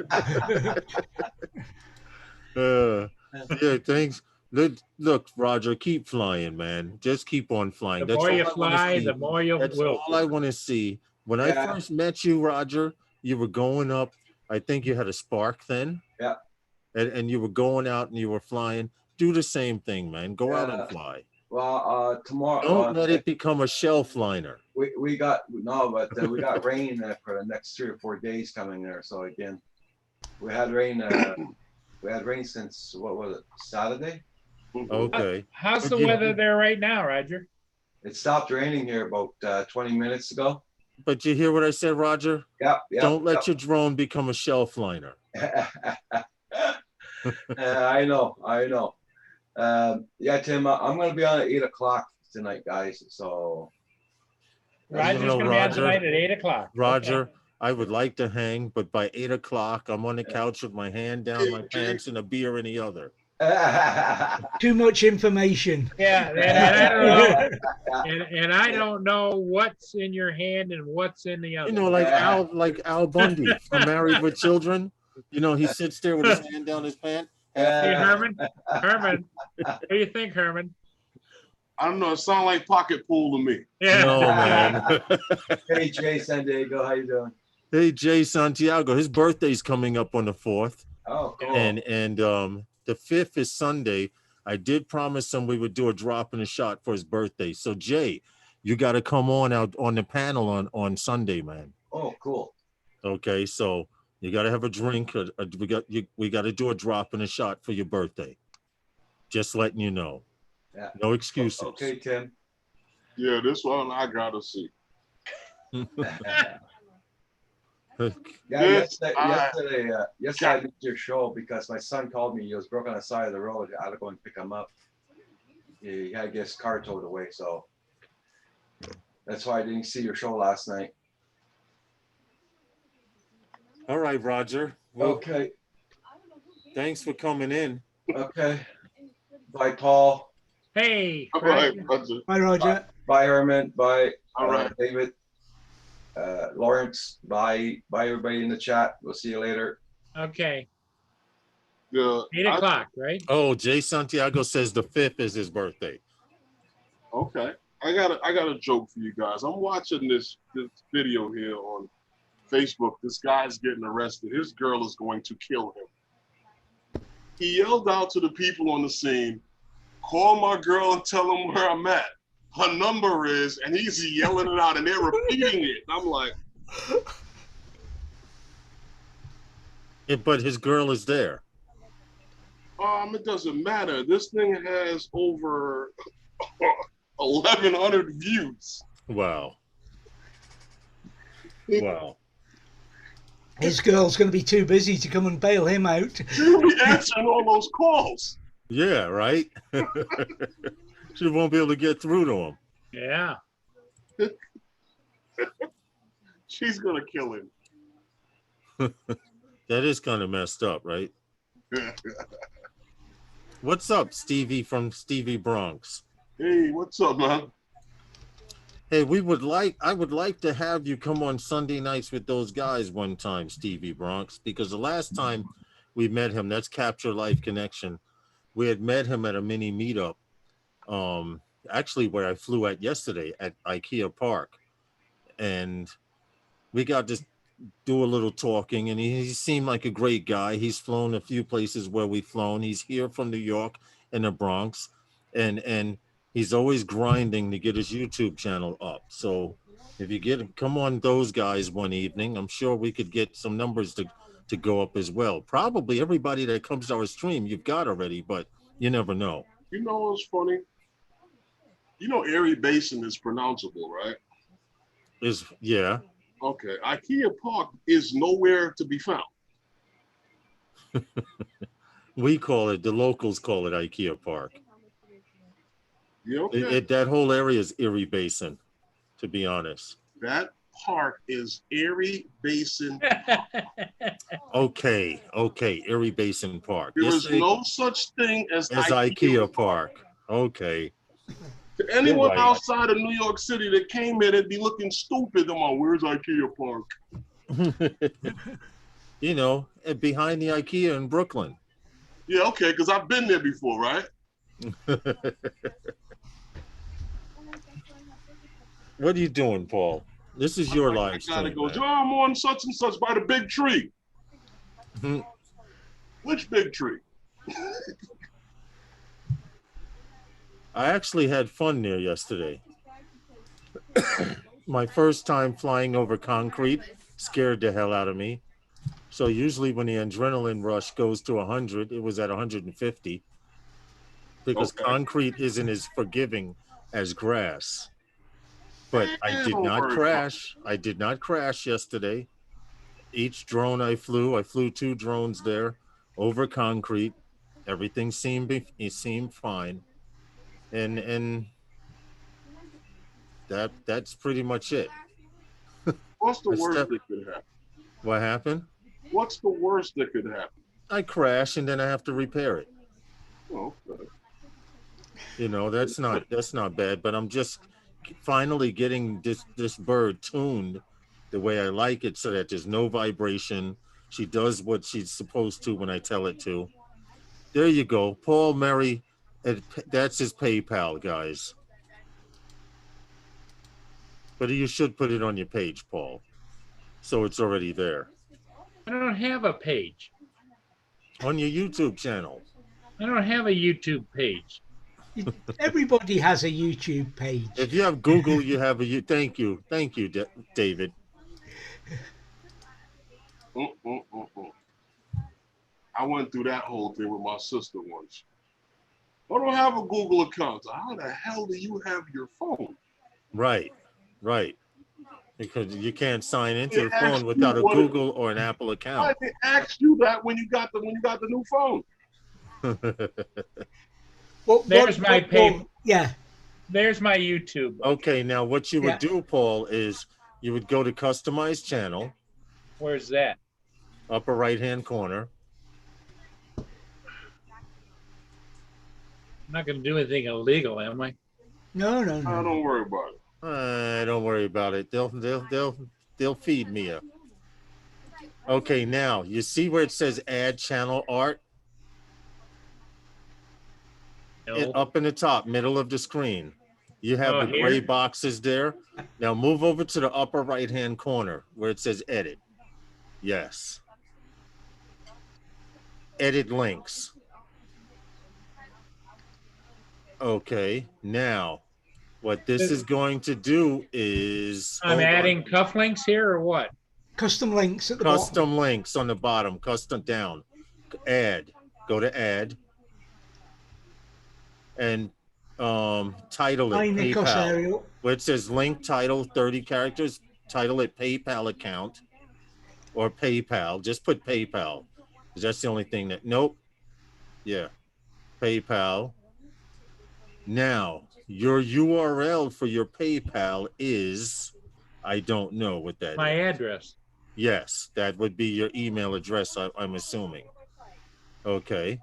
Yeah, thanks. Look, Roger, keep flying, man. Just keep on flying. The more you fly, the more you will. That's all I want to see. When I first met you, Roger, you were going up. I think you had a Spark then. Yeah. And you were going out and you were flying. Do the same thing, man. Go out and fly. Well, tomorrow. Don't let it become a shelf liner. We got we got rain for the next 3 or 4 days coming there. So again, we had rain. We had rain since what was it? Saturday. Okay. How's the weather there right now, Roger? It stopped raining here about 20 minutes ago. But you hear what I said, Roger? Yeah. Don't let your drone become a shelf liner. I know. Yeah, Tim, I'm going to be on at 8 o'clock tonight, guys. So. Roger's going to be on tonight at 8 o'clock. Roger, okay. I would like to hang, but by 8 o'clock, I'm on the couch with my hand down my pants and a beer in the other. Too much information. Yeah, and I don't know. And I don't know what's in your hand and what's in the other. You know, like Al Bundy from Married with Children. You know, he sits there with his hand down his pants. Hey, Herman, what do you think, Herman? I don't know. It sounds like pocket pool to me. Yeah. No, man. Hey, Jay Santiago, how you doing? Hey, Jay Santiago. His birthday's coming up on the 4th. Oh, cool. And the 5th is Sunday. I did promise him we would do a drop in a shot for his birthday. So, Jay, you got to come on out on the panel on Sunday, man. Oh, cool. Okay, so you got to have a drink. We got to do a drop in a shot for your birthday. Just letting you know. No excuses. Okay, Tim. Yeah, this one I gotta see. Yeah, Yes, yesterday I missed your show because my son called me. He was broke on the side of the road. I had to go and pick him up. He had to get his car towed away, so that's why I didn't see your show last night. All right, Roger. Well, Okay, thanks for coming in. okay. Bye, Paul. Hey, all right, Roger. Roger. Bye, Roger. Bye, Herman. Bye, All right. David. Lawrence. Bye, everybody in the chat. We'll see you later. Okay, Yeah, 8 o'clock, right? Oh, Jay Santiago says the 5th is his birthday. Okay. I got a joke for you guys. I'm watching this video here on Facebook. This guy's getting arrested. His girl is going to kill him. He yelled out to the people on the scene, "Call my girl and tell them where I'm at. Her number is," and he's yelling it out and they're repeating it. I'm like, But his girl is there. it doesn't matter. This thing has over 1,100 views. Wow. Wow. His girl's going to be too busy to come and bail him out. She'll be answering all those calls. Yeah, right? She won't be able to get through to him. Yeah. She's gonna kill him. That is kind of messed up, right? What's up, Stevie from Stevie Bronx? Hey, what's up, man? Hey, I would like to have you come on Sunday nights with those guys one time, Stevie Bronx, because the last time we met him, that's Capture Life Connection. We had met him at a mini meetup, actually where I flew at yesterday at IKEA Park. And we got to do a little talking, and he seemed like a great guy. He's flown a few places where we've flown. He's here from New York and the Bronx, and he's always grinding to get his YouTube channel up. So if you come on those guys one evening, I'm sure we could get some numbers to go up as well. Probably everybody that comes to our stream you've got already, but you never know. You know what's funny? You know Erie Basin is pronounceable, right? Yeah. Okay. IKEA Park is nowhere to be found. The locals call it IKEA Park. Yeah, okay. That whole area is Erie Basin, to be honest. That park is Erie Basin. Okay, Erie Basin Park. There is no such thing as IKEA Park. Okay. To anyone Right. outside of New York City that came in and be looking stupid, come on, where's IKEA Park? You know, behind the IKEA in Brooklyn. Yeah, okay, because I've been there before, right? What are you doing, Paul? This is your live I stream. gotta go. Man. Oh, I'm on such and such by the big tree. Mhm. Which big tree? I actually had fun there yesterday. My first time flying over concrete scared the hell out of me. So usually when the adrenaline rush goes to 100, it was at 150 because Okay. concrete isn't as forgiving as grass. But I did not crash. I did not crash yesterday. Each drone I flew 2 drones there over concrete. Everything seemed fine. And that's pretty much it. What's the worst that could happen? What happened? What's the worst that could happen? I crash and then I have to repair it. Oh, okay. You know, that's not bad, but I'm just finally getting this bird tuned the way I like it so that there's no vibration. She does what she's supposed to when I tell it to. There you go. Paul Murray, that's his PayPal, guys. But you should put it on your page, Paul, so it's already there. I don't have a page. On your YouTube channel. I don't have a YouTube page. Everybody has a YouTube page. If you have Google, you have a. Thank you, David. I went through that whole thing with my sister once. I don't have a Google account. So how the hell do you have your phone? Right, right. Because you can't sign into They the phone asked without you a what Google or an Apple Why account. they asked you that when you got the new phone? There's my paper. Yeah, There's my YouTube. Okay, now what you would Yeah. do, Paul, is you would go to customize channel, Where's that? upper right-hand corner. I'm not going to do anything illegal, am I? no, no, no. Don't worry about it. Don't worry about it. They'll feed me. Okay, now you see where it says add channel art? No. Up in the top, middle of the screen. You have Oh, the gray here? boxes there. Now move over to the upper right-hand corner where it says edit. Yes. Edit links. Okay, now what this is going to do is I'm adding cufflinks here or what? Custom links at the bottom. custom links on the bottom, custom down. Add. Go to add. And title it Hi, Nikos PayPal. Ariel. Where it says link title 30 characters, title it PayPal account or PayPal. Just put PayPal. Because that's the only thing that nope. Yeah. PayPal. Now, your URL for your PayPal is I don't know what that My is. address. Yes, that would be your email address, I'm assuming. Okay.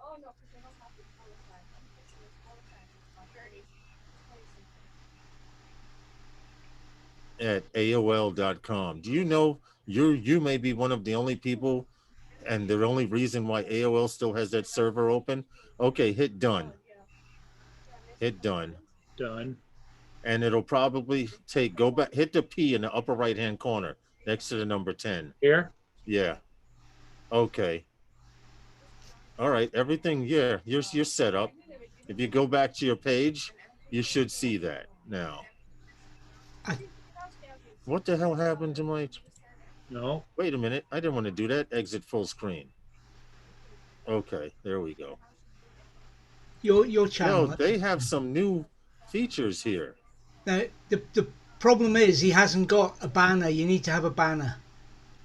At AOL.com. Do you know you may be one of the only people and the only reason why AOL still has that server open? Okay, hit done. Hit done. Done. And it'll probably go back, hit the P in the upper right-hand corner next to the number 10. Here? Yeah. Okay. All right, everything, yeah, you're set up. If you go back to your page, you should see that now. What the hell happened to my... No. Wait a minute, I didn't want to do that. Exit full screen. Okay, there we go. Your channel. No, they have some new features here. Now, the problem is he hasn't got a banner. You need to have a banner.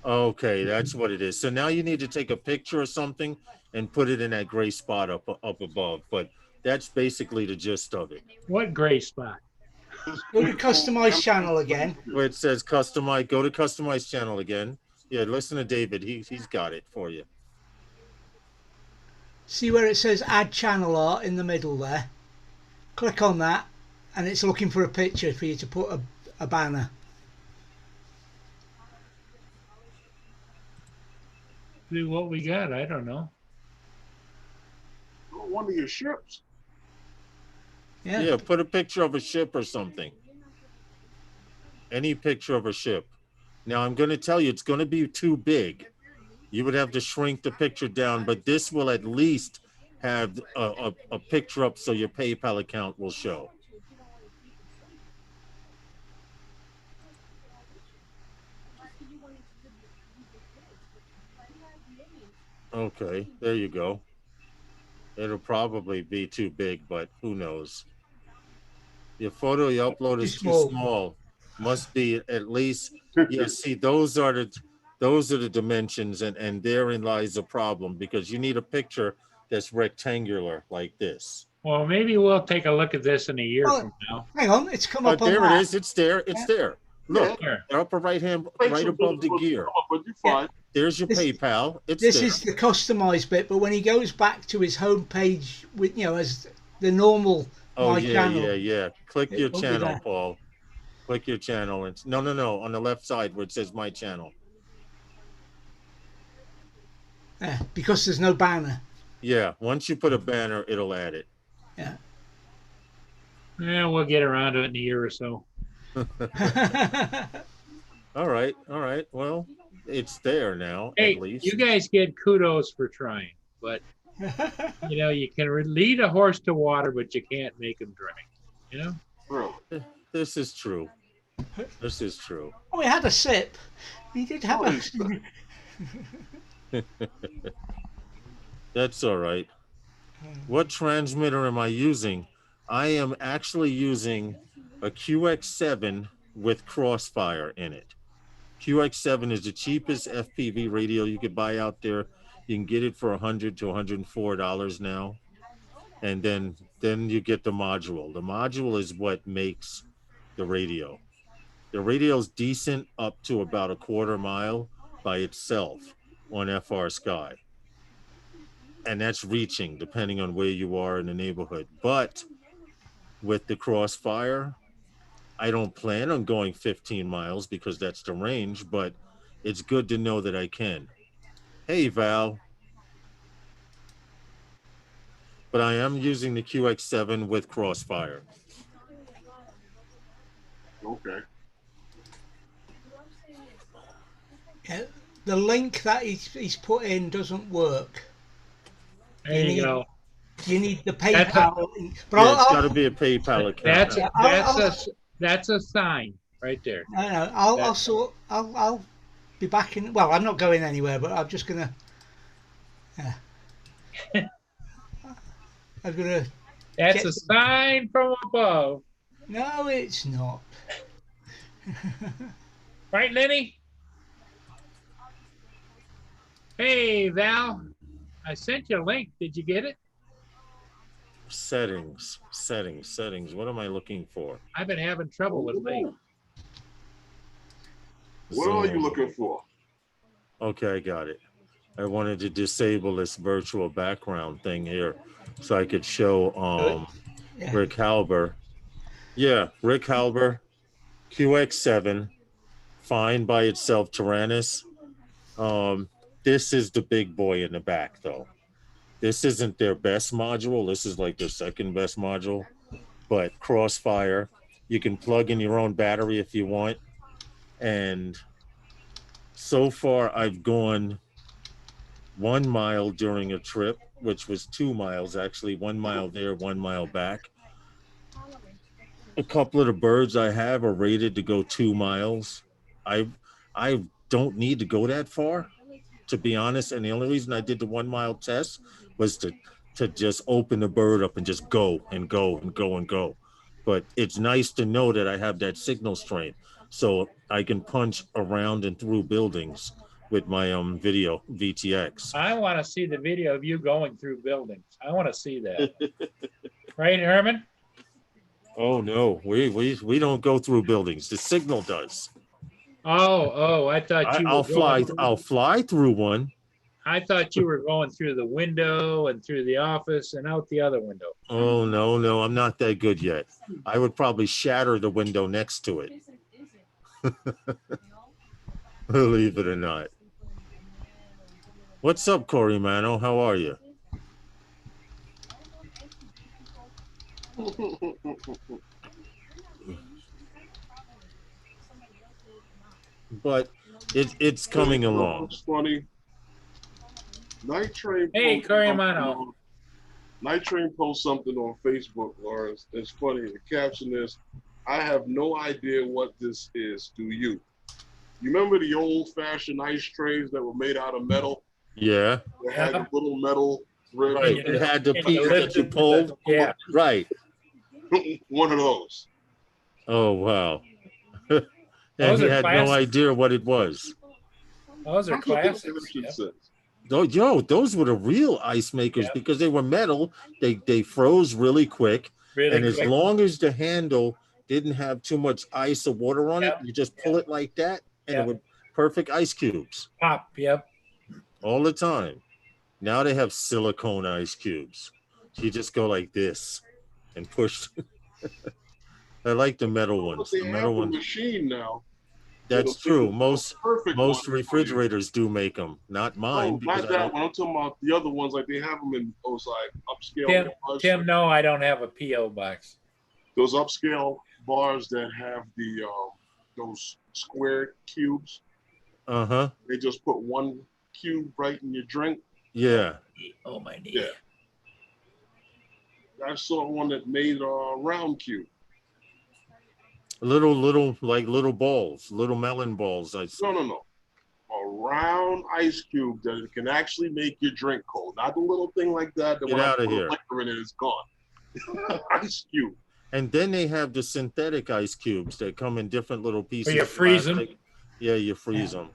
Okay, that's what it is. So now you need to take a picture or something and put it in that gray spot up above. But that's basically the gist of it. What gray spot? Go to customize channel again. Where it says customize, go to customize channel again. Yeah, listen to David. He's got it for you. See where it says add channel art in the middle there? Click on that and it's looking for a picture for you to put a banner. See what we got. I don't know. One of your ships. Yeah, put a picture of a ship or something. Any picture of a ship. Now, I'm going to tell you, it's going to be too big. You would have to shrink the picture down, but this will at least have a picture up so your PayPal account will show. Okay, there you go. It'll probably be too big, but who knows? Your photo you upload is too small. Must be at least, yeah, see, those are the dimensions, and therein lies the problem, because you need a picture that's rectangular like this. Well, maybe we'll take a look at this in a year from now. Hang on, it's come up on there that. It is. It's there. It's there. Look, upper right hand, right above the gear. There's your PayPal. This is the customized bit, but when he goes back to his home page with, as the normal channel. Yeah. Click your channel, Paul. Click your channel. And no, on the left side where it says my channel. Yeah, because there's no banner. Yeah, once you put a banner, it'll add it. Yeah. Yeah, we'll get around to it in a year or so. All right. Well, it's there now, hey, at least. You guys get kudos for trying, but you can lead a horse to water, but you can't make him drink. This is true. This is true. Oh, he had a sip. He did have That's all right. What transmitter am I using? I am actually using a QX7 with Crossfire in it. QX7 is the cheapest FPV radio you could buy out there. You can get it for $100 to $104 now. And then you get the module. The module is what makes the radio. The radio's decent up to about a quarter mile by itself on FR Sky. And that's reaching depending on where you are in the neighborhood. But with the Crossfire, I don't plan on going 15 miles because that's the range, but it's good to know that I can. Hey, Val. But I am using the QX7 with Crossfire. Okay. Yeah, the link that he's put in doesn't work. There you go. You need the That's PayPal link. But Yeah, it's got to be a PayPal account. That's a sign right there. I know. I'll be back in. Well, I'm not going anywhere, but I'm just gonna. Yeah. I'm gonna. That's a sign from above. No, it's not. Right, Lenny? Hey, Val. I sent you a link. Did you get it? Settings. What am I looking for? I've been having trouble with links. What are you looking for? Okay, I got it. I wanted to disable this virtual background thing here so I could show Rick Halber. Yeah, Rick Halber, QX7, fine by itself, Tyrannus. This is the big boy in the back, though. This isn't their best module. This is like their second best module. But Crossfire, you can plug in your own battery if you want. And so far, I've gone 1 mile during a trip, which was 2 miles, actually. 1 mile there, 1 mile back. A couple of the birds I have are rated to go 2 miles. I don't need to go that far, to be honest. And the only reason I did the 1 mile test was to just open the bird up and just go and go and go and go. But it's nice to know that I have that signal strength, so I can punch around and through buildings with my video VTX. I want to see the video of you going through buildings. I want to see that. Right, Herman? Oh no, we don't go through buildings. The signal does. Oh, I thought you. I'll fly through one. I thought you were going through the window and through the office and out the other window. Oh no, I'm not that good yet. I would probably shatter the window next to it. Believe it or not. What's up, Corey Mano? How are you? But it's coming along. It's funny. Night Train. Hey, Corey Mano. Night Train posts something on Facebook, Lawrence. It's funny. The caption is, "I have no idea what this is. Do you?" You remember the old-fashioned ice trays that were made out of metal? Yeah. They had a little metal thread. Right. It had the piece that you pulled. Yeah. Right. One of those. Oh wow. And he had no idea what it was. Those are classics. Those were the real ice makers because they were metal. They froze really quick. As long as the handle didn't have too much ice or water on it, you just pull it like that, and it would perfect ice cubes. Pop, all the time. Now they have silicone ice cubes. You just go like this and push. I like the metal ones. They the metal have a machine now. That's true. Most refrigerators do make them. Not mine. No, not that one. I'm talking about the other ones. Like they have them in those like upscale. Tim, no, I don't have a PO box. Those upscale bars that have the those square cubes. They just put one cube right in your drink. Yeah. Oh my knee. Yeah. I saw one that made a round cube. Little balls, little melon balls. No. A round ice cube that it can actually make your drink cold. Not the little thing like that. Get out of here. Liquor in it, it's gone. Ice cube. And then they have the synthetic ice cubes that come in different little pieces. you of freeze them? plastic. Yeah, you freeze them.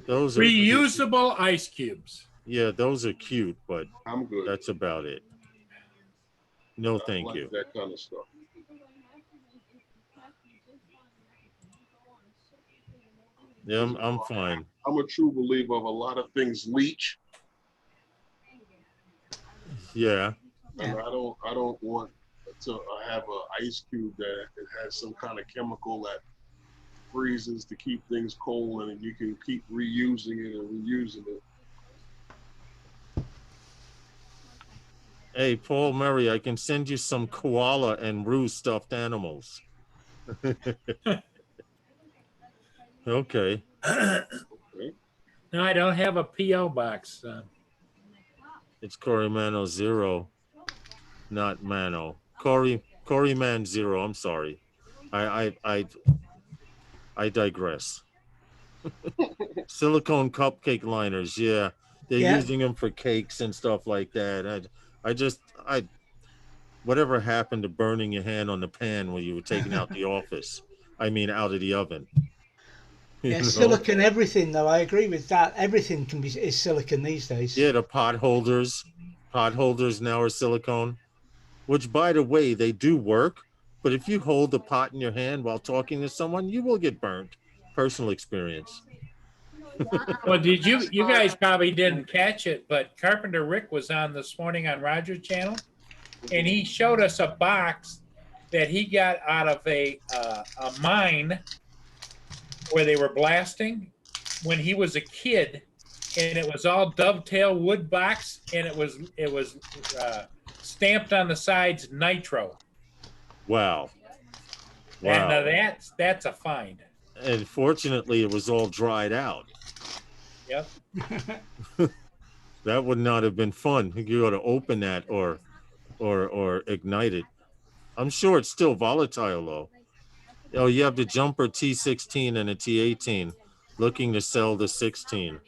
Those are Reusable ice cubes. Yeah, those are cute, but I'm good. that's about it. No, I thank like you. that kind of stuff. Yeah, I'm fine. I'm a true believer of a lot of things leach, Yeah. and I don't want to have an ice cube that it has some kind of chemical that freezes to keep things cold, and you can keep reusing it and reusing it. Hey, Paul Murray, I can send you some koala and Roo stuffed animals. Okay. No, I don't have a P.O. box. It's Corey Mano Zero, not Mano. Corey Man Zero. I'm sorry. I digress. Silicone cupcake liners. Yeah, they're using them for cakes and stuff like that. Whatever happened to burning your hand on the pan when you were taking out the office? I mean, out of the oven. Yeah, silicon everything though. I agree with that. Everything is silicon these days. Yeah, the pot holders now are silicone, which, by the way, they do work. But if you hold the pot in your hand while talking to someone, you will get burnt. Personal experience. Well, you guys probably didn't catch it, but Carpenter Rick was on this morning on Roger's channel, and he showed us a box that he got out of a mine where they were blasting when he was a kid, and it was all dovetail wood box, and it was stamped on the sides nitro. Wow. And that's a find. And fortunately, it was all dried out. Yep. That would not have been fun. You ought to open that or ignite it. I'm sure it's still volatile though. Oh, you have the jumper T16 and a T18 looking to sell the 16.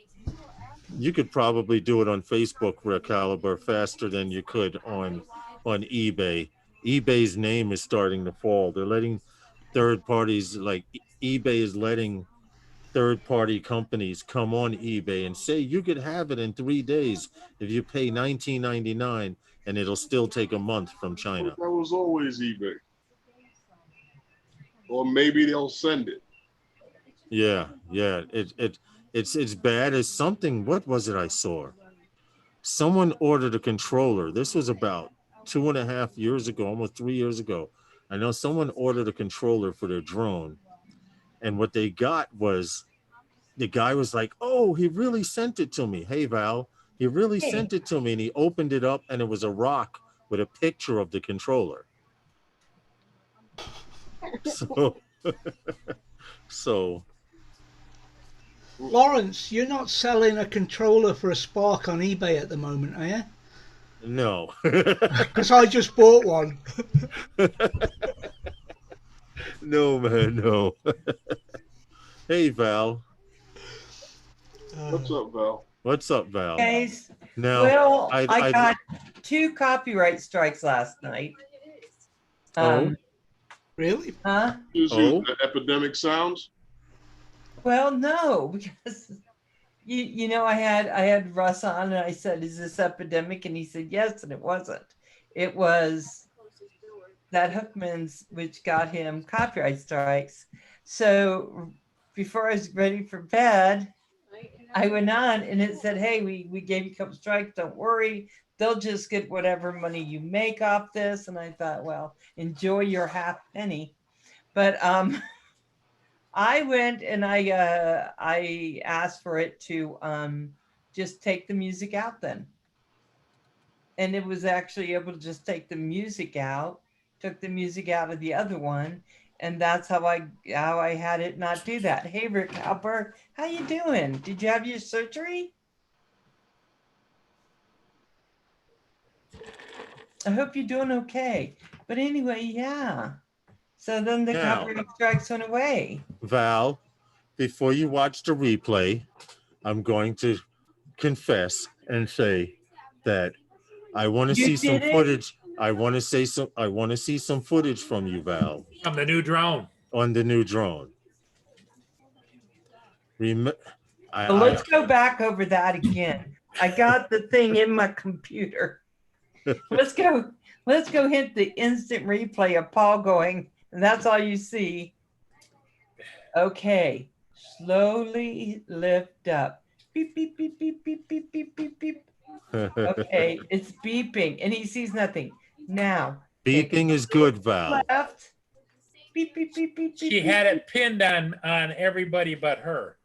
You could probably do it on Facebook, Rick Caliber, faster than you could on eBay. eBay's name is starting to fall. They're letting third parties, like eBay is letting third-party companies come on eBay and say you could have it in 3 days if you pay $19.99, and it'll still take a month from China. That was always eBay. Or maybe they'll send it. Yeah. It's bad as something. What was it I saw? Someone ordered a controller. This was about 2.5 years ago, almost 3 years ago. I know someone ordered a controller for their drone, and what they got was the guy was like, "Oh, he really sent it to me. Hey, Val, he really sent it to me." And he opened it up, and it was a rock with a picture of the controller. So Lawrence, you're not selling a controller for a Spark on eBay at the moment, are you? no. Because I just bought one. No, man, no. Hey, Val. What's up, Val? What's up, Val? Guys, Now, well, I I got 2 copyright strikes last night. Really? Huh? The epidemic sounds? Well, no, because you know I had Russ on and I said, "Is this epidemic?" And he said, "Yes," and it wasn't. It was that Hookman's, which got him copyright strikes. So before I was ready for bed, I went on and it said, "Hey, we gave you a couple strikes. Don't worry. They'll just get whatever money you make off this." And I thought, well, enjoy your half penny. But I went and I asked for it to just take the music out then. And it was actually able to just take the music out, took the music out of the other one. And that's how I had it not do that. Hey, Rick Halper, how you doing? Did you have your surgery? I hope you're doing okay. But anyway, yeah. So then the copyright strikes went away. Val, before you watch the replay, I'm going to confess and say that I want to You see some did it? footage. I want to see some footage from you, Val, From the new drone. on the new drone. Well, let's go back over that again. I got the thing in my computer. Let's go hit the instant replay of Paul going, and that's all you see. Okay. Slowly lift up. Beep, beep, beep, beep, beep, beep, beep, beep, beep. Okay, it's beeping and he sees nothing. Now, take Beeping a is good, Val. left. Beep, beep, beep, beep, She beep, had beep. it pinned on everybody but her.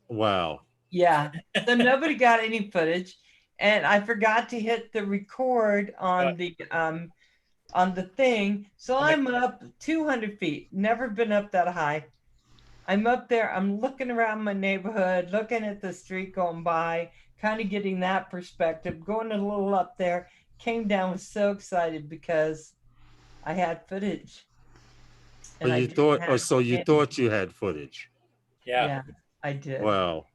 Wow. Yeah. So nobody got any footage. And I forgot to hit the record on the thing. So I'm up 200 feet. Never been up that high. I'm up there. I'm looking around my neighborhood, looking at the street going by, kind of getting that perspective, going a little up there. Came down, was so excited because I had footage. So you thought you had footage. Yeah. I did. Wow.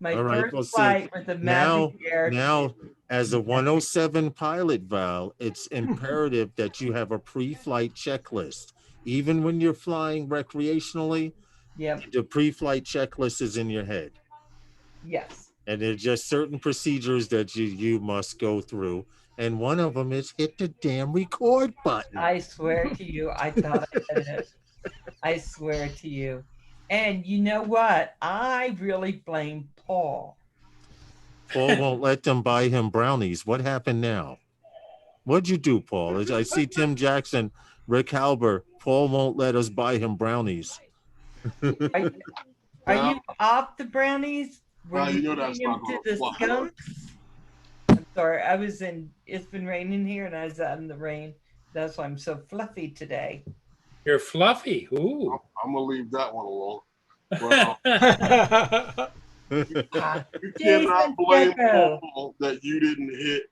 My All right, first well, see, flight with the Magic Air. Now, as a 107 pilot, Val, it's imperative that you have a pre-flight checklist. Even when you're flying recreationally, Yep. the pre-flight checklist is in your head. Yes. And there's just certain procedures that you must go through. And one of them is hit the damn record button. I swear to you, I thought I did it. I swear to you. And you know what? I really blame Paul. Paul won't let them buy him brownies. What happened now? What'd you do, Paul? I see Tim Jackson, Rick Halber. Paul won't let us buy him brownies. Are you off the brownies? Were you know that's feeding not them gonna to fly. the skunks? I'm sorry. It's been raining here and I was out in the rain. That's why I'm so fluffy today. You're fluffy. Ooh. I'm gonna leave that one alone. Well, you Jason cannot blame Gecko. Paul that you didn't hit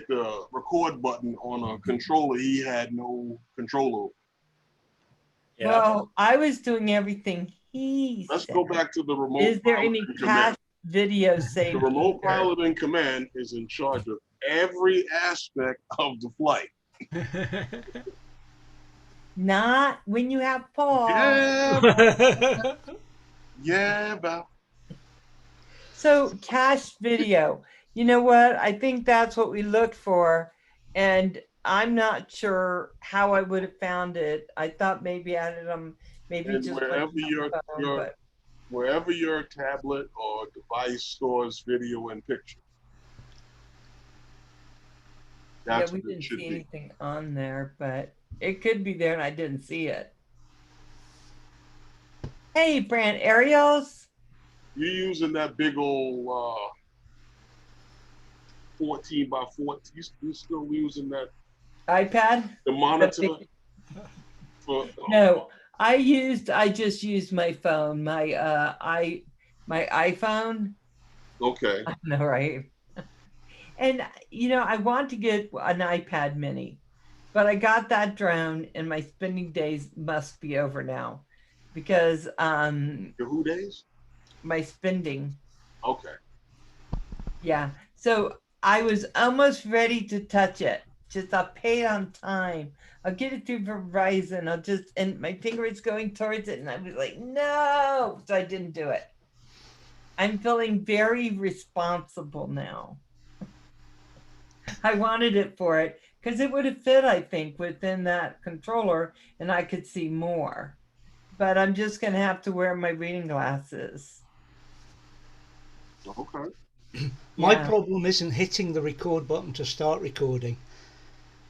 the record button on a controller he had no control over. Yeah. Well, I was doing everything he Let's said. go back to the remote. Is there any pilot in cache command. video The saved? remote here? pilot in command is in charge of every aspect of the flight. Not when you have Paul. Yeah, yeah, Val. So cache video. You know what? I think that's what we looked for. And I'm not sure how I would have found it. I thought maybe I had them, maybe And just wherever went to my phone, but wherever your tablet or device stores video and picture. yeah, That's we what it didn't should see be. anything on there, but it could be there and I didn't see it. Hey, Brand Ariels. You're using that big old 14 by 14. You still using that iPad? the monitor? For, No, I just used my phone, my iPhone. Okay. I know, right? And I want to get an iPad mini, but I got that drone and my spending days must be over now because Your who days? my spending. Okay. Yeah. So I was almost ready to touch it. Just I'll pay it on time. I'll get it through Verizon. And my finger is going towards it. And I was like, no. So I didn't do it. I'm feeling very responsible now. I wanted it for it because it would have fit, I think, within that controller and I could see more. But I'm just going to have to wear my reading glasses. Okay. My Yeah. problem isn't hitting the record button to start recording.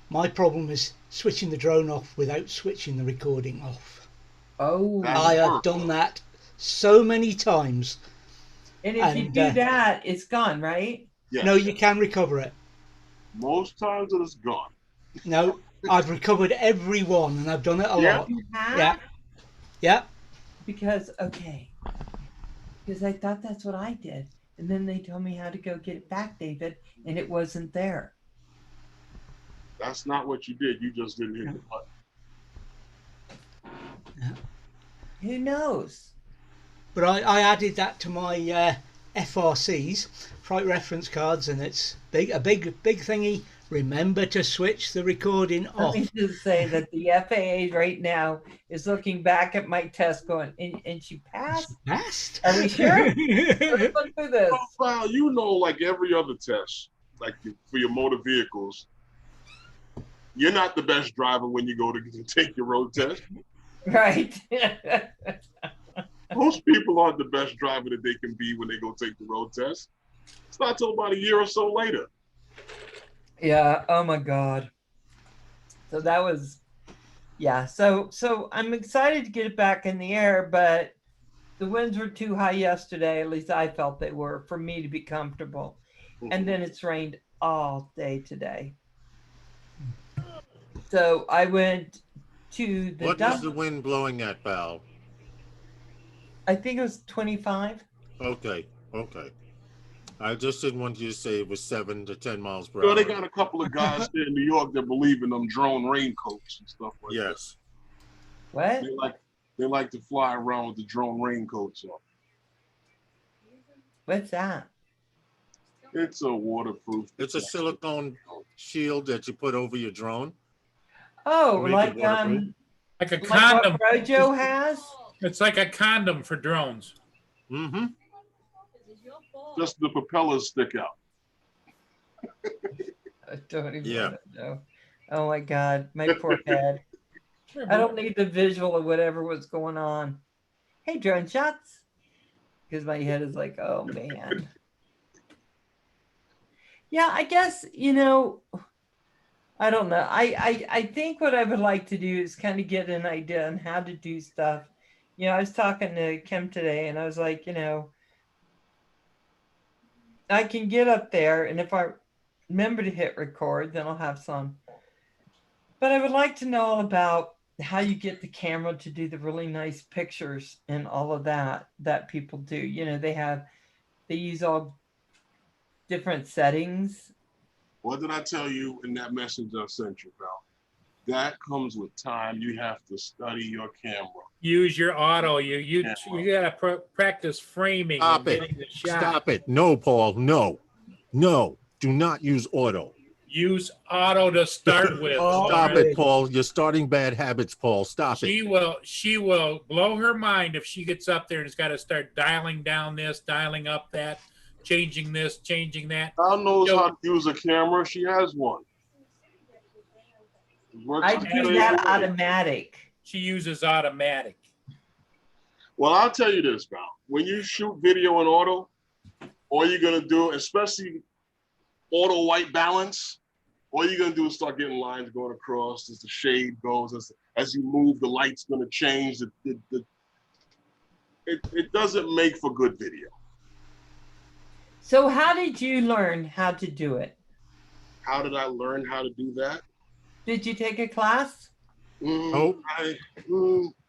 My problem is switching the drone off without switching the recording off. Oh. That's I have work. done that so many times. And if you And, do that, it's gone, right? Yes. No, you can recover it. Most times it is gone. No, I've recovered every one and I've done it a Yeah. lot. You have? Yeah. Yeah. Because I thought that's what I did. And then they told me how to go get it back, David, and it wasn't there. That's not what you did. You just didn't hit the button. Who knows? But I added that to my FRCs, flight reference cards, and it's a big thingy. Remember to switch the recording Let off. me just say that the FAA right now is looking back at my test going, and she passed? Passed. Are we sure? Let's look through this. Well, you know, like every other test, like for your motor vehicles, you're not the best driver when you go to take your road test. Right. Most people aren't the best driver that they can be when they go take the road test. It's not till about a year or so later. Yeah. Oh my God. So that was, yeah. So I'm excited to get it back in the air, but the winds were too high yesterday. At least I felt they were for me to be comfortable. And then it's rained all day today. So I went to the What dump. is the wind blowing at, Val? I think it was 25. Okay. I just didn't want you to say it was 7 to 10 miles per So hour. they got a couple of guys here in New York that believe in them drone raincoats and stuff like Yes. What? that. They like to fly around with the drone raincoats on. What's that? It's a waterproof. It's a silicone shield that you put over your drone. Oh, Make it like waterproof. Like a like condom. what Rojo has? It's like a condom for drones. Mm-hmm. Just the propellers stick out. I don't even Yeah. know. Oh my God, my poor head. I don't need the visual of whatever was going on. Hey, drone shots. Because my head is like, oh man. Yeah, I guess, you know, I don't know. I think what I would like to do is kind of get an idea on how to do stuff. You know, I was talking to Kim today and I was like, you know, I can get up there and if I remember to hit record, then I'll have some. But I would like to know all about how you get the camera to do the really nice pictures and all of that people do. You know, they use all different settings. What did I tell you in that message I sent you, Val? That comes with time. You have to study your camera. Use your auto. You gotta practice framing. Stop and it. getting the shot. Stop it. No, Paul. No. Do not use auto. Use auto to start with. Stop Lauren. it, Paul. You're starting bad habits, Paul. Stop it. She will blow her mind if she gets up there and has got to start dialing down this, dialing up that, changing this, changing that. Val knows how to use a camera. She has one. It works I the do same that way. automatic. She uses automatic. Well, I'll tell you this, Val. When you shoot video in auto, all you're gonna do, especially auto white balance, all you're gonna do is start getting lines going across as the shade goes, as you move, the light's gonna change. It doesn't make for good video. So how did you learn how to do it? How did I learn how to do that? Did you take a class?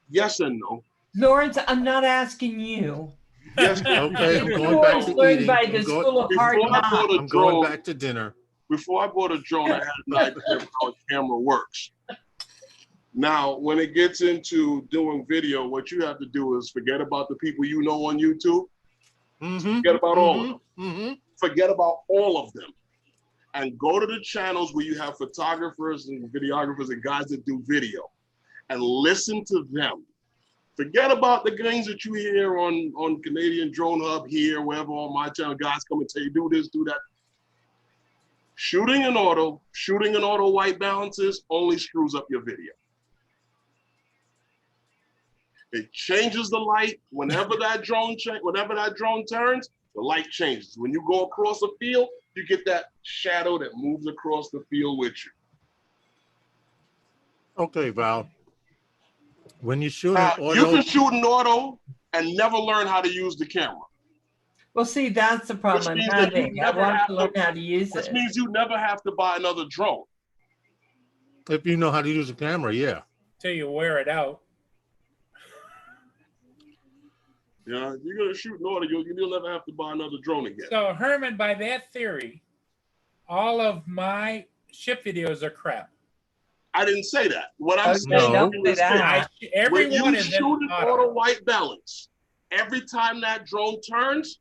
Yes and no. Lawrence, I'm not asking you. Yes. Okay, I'm You going back always to learn eating. by the School of Hard Before I Knocks. bought a I'm going drone, back to dinner. before I bought a drone, I had an idea of how a camera works. Now, when it gets into doing video, what you have to do is forget about the people you know on YouTube. Mm-hmm. Forget about all of them. Mm-hmm. Forget about all of them. And go to the channels where you have photographers and videographers and guys that do video. And listen to them. Forget about the things that you hear on Canadian Drone Hub here, wherever on my channel, guys come and tell you, do this, do that. Shooting in auto white balances only screws up your video. It changes the light. Whenever that drone turns, the light changes. When you go across a field, you get that shadow that moves across the field with you. Okay, Val. When you shoot Now, an you auto, can shoot in auto and never learn how to use the camera. Well, see, that's the problem I'm Which means that you having. I never want have to learn to- how to use Which it. means you never have to buy another drone. if you know how to use a camera, yeah. Till you wear it out. You know, you're gonna shoot in auto, you'll never have to buy another drone again. So Herman, by that theory, all of my ship videos are crap. I didn't say that. What I'm Okay, saying No. don't say is that. when Everyone you is in shoot in auto. auto white balance, every time that drone turns,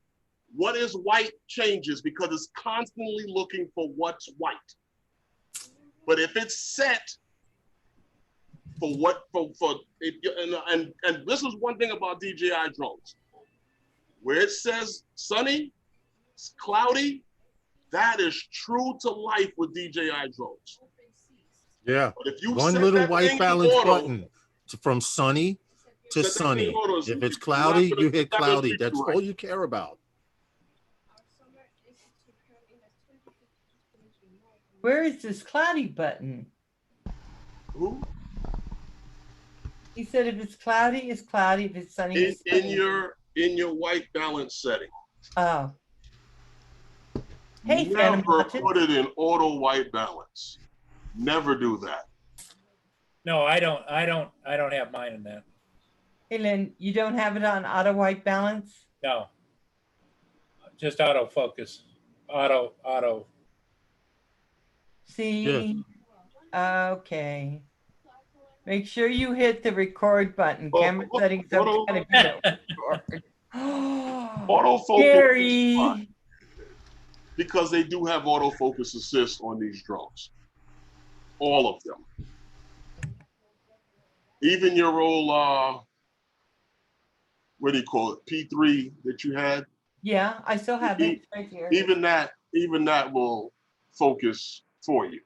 what is white changes because it's constantly looking for what's white. But if it's set for what, and this is one thing about DJI drones, where it says sunny, it's cloudy, that is true to life with DJI drones. Yeah. But if you One set little that white thing to balance auto, button from sunny to set that thing sunny. to auto, If it's not cloudy, gonna- you hit it's not gonna cloudy. treat That's you right. all you care about. Where is this cloudy button? Who? He said if it's cloudy, it's cloudy. If it's sunny, it's In sunny. your white balance setting. Oh. Hey, Phantom Never Watches. put it in auto white balance. Never do that. No, I don't have mine in that. Hey, Lynn, you don't have it on auto white balance? No. Just autofocus. Auto. See? Okay. Make sure you hit the record button. Oh, Camera settings don't auto- gotta be no record. Autofocus is Gary. fine, because they do have autofocus assist on these drones. All of them. Even your old what do you call it? P3 that you had, Yeah, I still have it right here. even that will focus for you.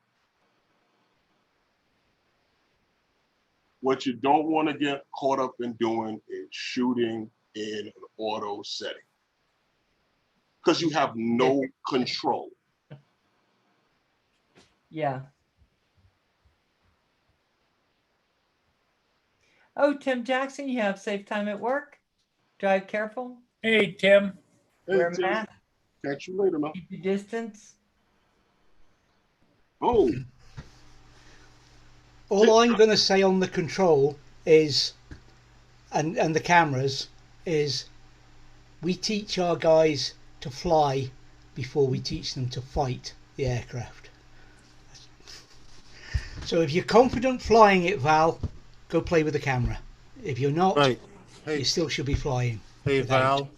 What you don't want to get caught up in doing is shooting in an auto setting, because you have no control. Yeah. Oh, Tim Jackson, you have safe time at work. Drive careful. Hey, Tim. Hey, Wear a Tim, mask. catch you later, man. Keep your distance. Oh, All I'm going to say on the control is, and the cameras, is we teach our guys to fly before we teach them to fight the aircraft. So if you're confident flying it, Val, go play with the camera. If you're not, Right. Hey, you still should be flying. hey, without. Val,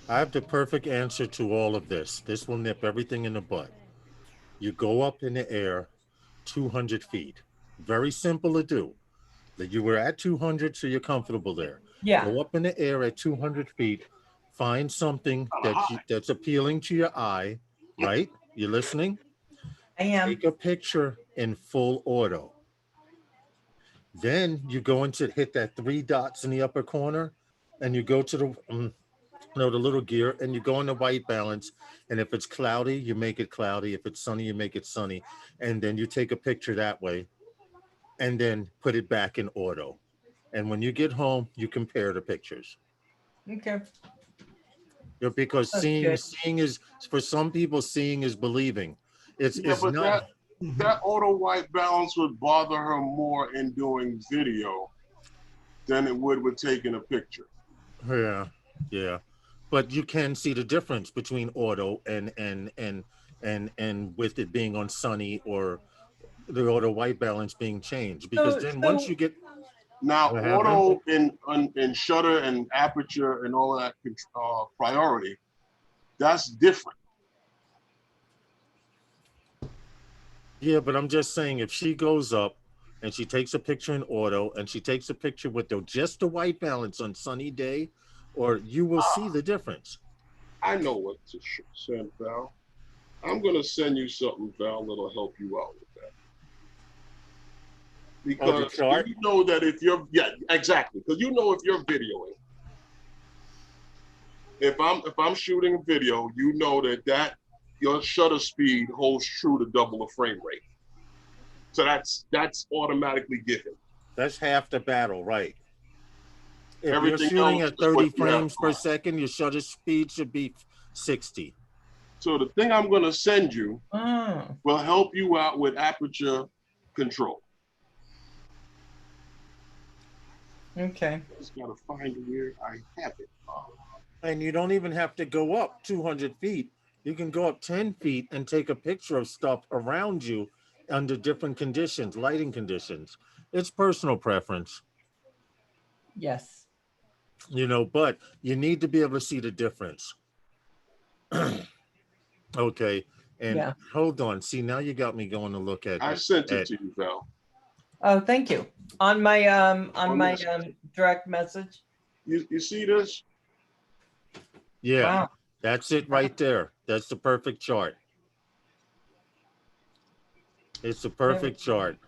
I have the perfect answer to all of this. This will nip everything in the bud. You go up in the air 200 feet. Very simple to do. That you were at 200, so you're comfortable there. Yeah. Go up in the air at 200 feet. Find something that's appealing to your eye, right? You listening? I am. Take a picture in full auto. Then you go into hit that 3 dots in the upper corner, and you go to the the little gear, and you go in the white balance. And if it's cloudy, you make it cloudy. If it's sunny, you make it sunny. And then you take a picture that way, and then put it back in auto. And when you get home, you compare the pictures. Okay. Because That's seeing good. is, for some people, seeing is believing. It's but not. that auto white balance would bother her more in doing video than it would with taking a picture. Yeah. But you can see the difference between auto and with it being on sunny or the auto white balance being changed, because then once you get now auto in shutter and aperture and all that priority, that's different. Yeah, but I'm just saying, if she goes up and she takes a picture in auto and she takes a picture with just the white balance on sunny day, or you will see the difference. I know what to send, Val. I'm going to send you something, Val, that'll help you out with that. Because you know that if you're, exactly. Because you know if you're videoing, if I'm shooting a video, you know that your shutter speed holds true to double the frame rate. So that's automatically given. That's half the battle, right? If Everything you're shooting else at is what 30 you frames have per on. second, your shutter speed should be 60. So the thing I'm going to send you will help you out with aperture control. Okay. Just got to find where I have it. And you don't even have to go up 200 feet. You can go up 10 feet and take a picture of stuff around you under different conditions, lighting conditions. It's personal preference. Yes. You know, but you need to be able to see the difference. Okay. And Yeah. hold on. See, now you got me going to look at I sent it at- to you, Val. Oh, thank you. On my On my this. direct message. You see this? yeah, Wow. that's it right there. That's the perfect chart. It's the perfect chart.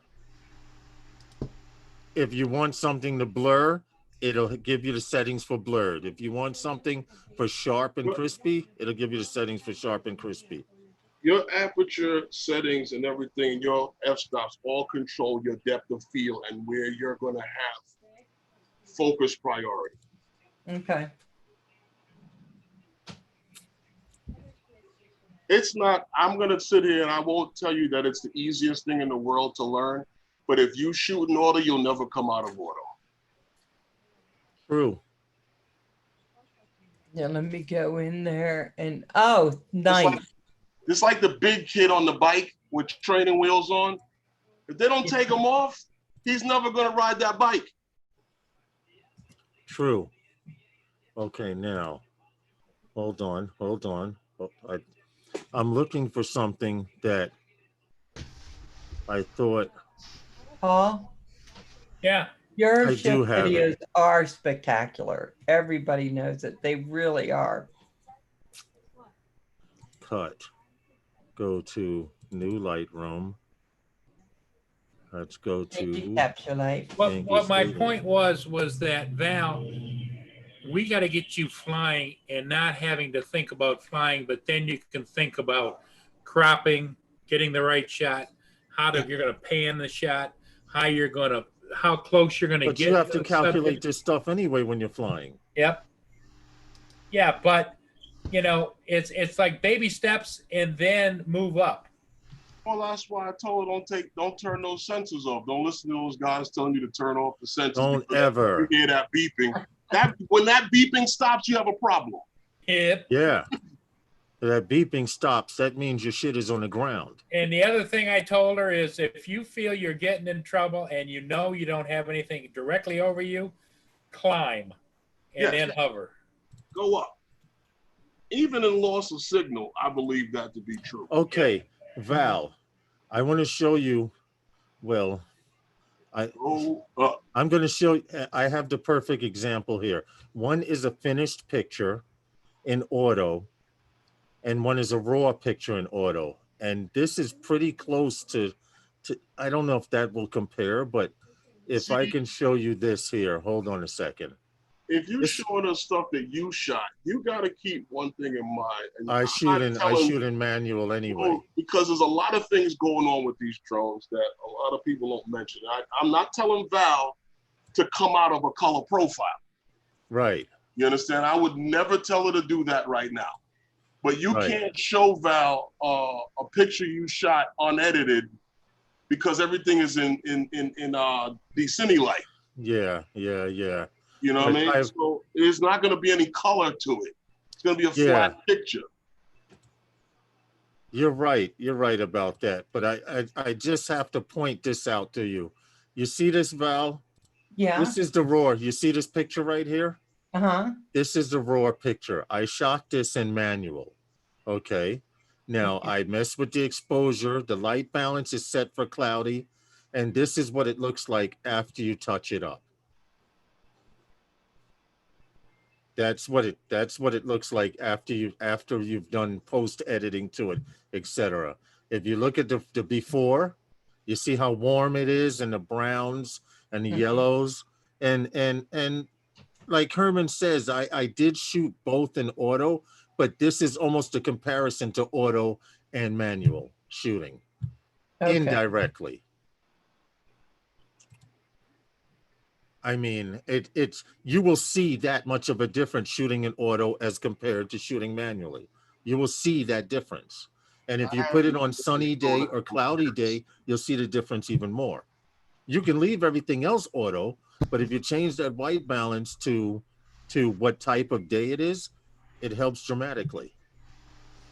If you want something to blur, it'll give you the settings for blurred. If you want something for sharp and crispy, it'll give you the settings for sharp and crispy. Your aperture settings and everything, your f-stops all control your depth of field and where you're going to have focus priority. Okay. It's not, I'm going to sit here and I won't tell you that it's the easiest thing in the world to learn, but if you shoot in order, you'll never come out of order. True. Yeah, let me go in there and oh, nice. It's like the big kid on the bike with training wheels on. If they don't take him off, he's never going to ride that bike. True. Okay, now, hold on. Oh, I'm looking for something that I thought. Paul, Yeah. your I shift do have videos it. are spectacular. Everybody knows it. They really are. Cut. Go to new Lightroom. Let's go to Encapsulate. What my Studio. point was that, Val, we got to get you flying and not having to think about flying, but then you can think about cropping, getting the right shot, you're going to pan the shot, how close you're going to But get. you have to the calculate subject. this stuff anyway when you're flying. Yep. Yeah, but you know, it's like baby steps and then move up. Well, that's why I told her don't turn those sensors off. Don't listen to those guys telling you to turn off the sensors. Don't because ever. You hear that beeping. When that beeping stops, you have a problem. Yep. Yeah. That beeping stops. That means your shit is on the ground. And the other thing I told her is if you feel you're getting in trouble and you know you don't have anything directly over you, climb and Yes. then hover. Go up. Even in loss of signal, I believe that to be true. Okay, Val, I want to show you. Well, Go up. I'm going to show. I have the perfect example here. One is a finished picture in auto, and one is a raw picture in auto. And this is pretty close to I don't know if that will compare, but if I can show you this here, hold on a second. If you're showing us stuff that you shot, you got to keep one thing in mind. And I shoot in manual anyway. Because there's a lot of things going on with these drones that a lot of people don't mention. I'm not telling Val to come out of a color profile. Right. You understand? I would never tell her to do that right now. But you Right. can't show Val a picture you shot unedited because everything is in the cine light. Yeah. You know what I mean? So there's not going to be any color to it. It's going to be a flat picture. You're right. You're right about that. But I just have to point this out to you. You see this, Val? Yeah. This is the raw. You see this picture right here? Uh-huh. This is the raw picture. I shot this in manual. Okay. Now I messed with the exposure. The light balance is set for cloudy. And this is what it looks like after you touch it up. That's what it looks like after you've done post editing to it, etc. If you look at the before, you see how warm it is, and the browns and the yellows, and like Herman says, I did shoot both in auto, but this is almost a comparison to auto and manual shooting indirectly. I mean, it's you will see that much of a difference shooting in auto as compared to shooting manually. You will see that difference. And if you put it on sunny day or cloudy day, you'll see the difference even more. You can leave everything else auto, but if you change that white balance to what type of day it is, it helps dramatically.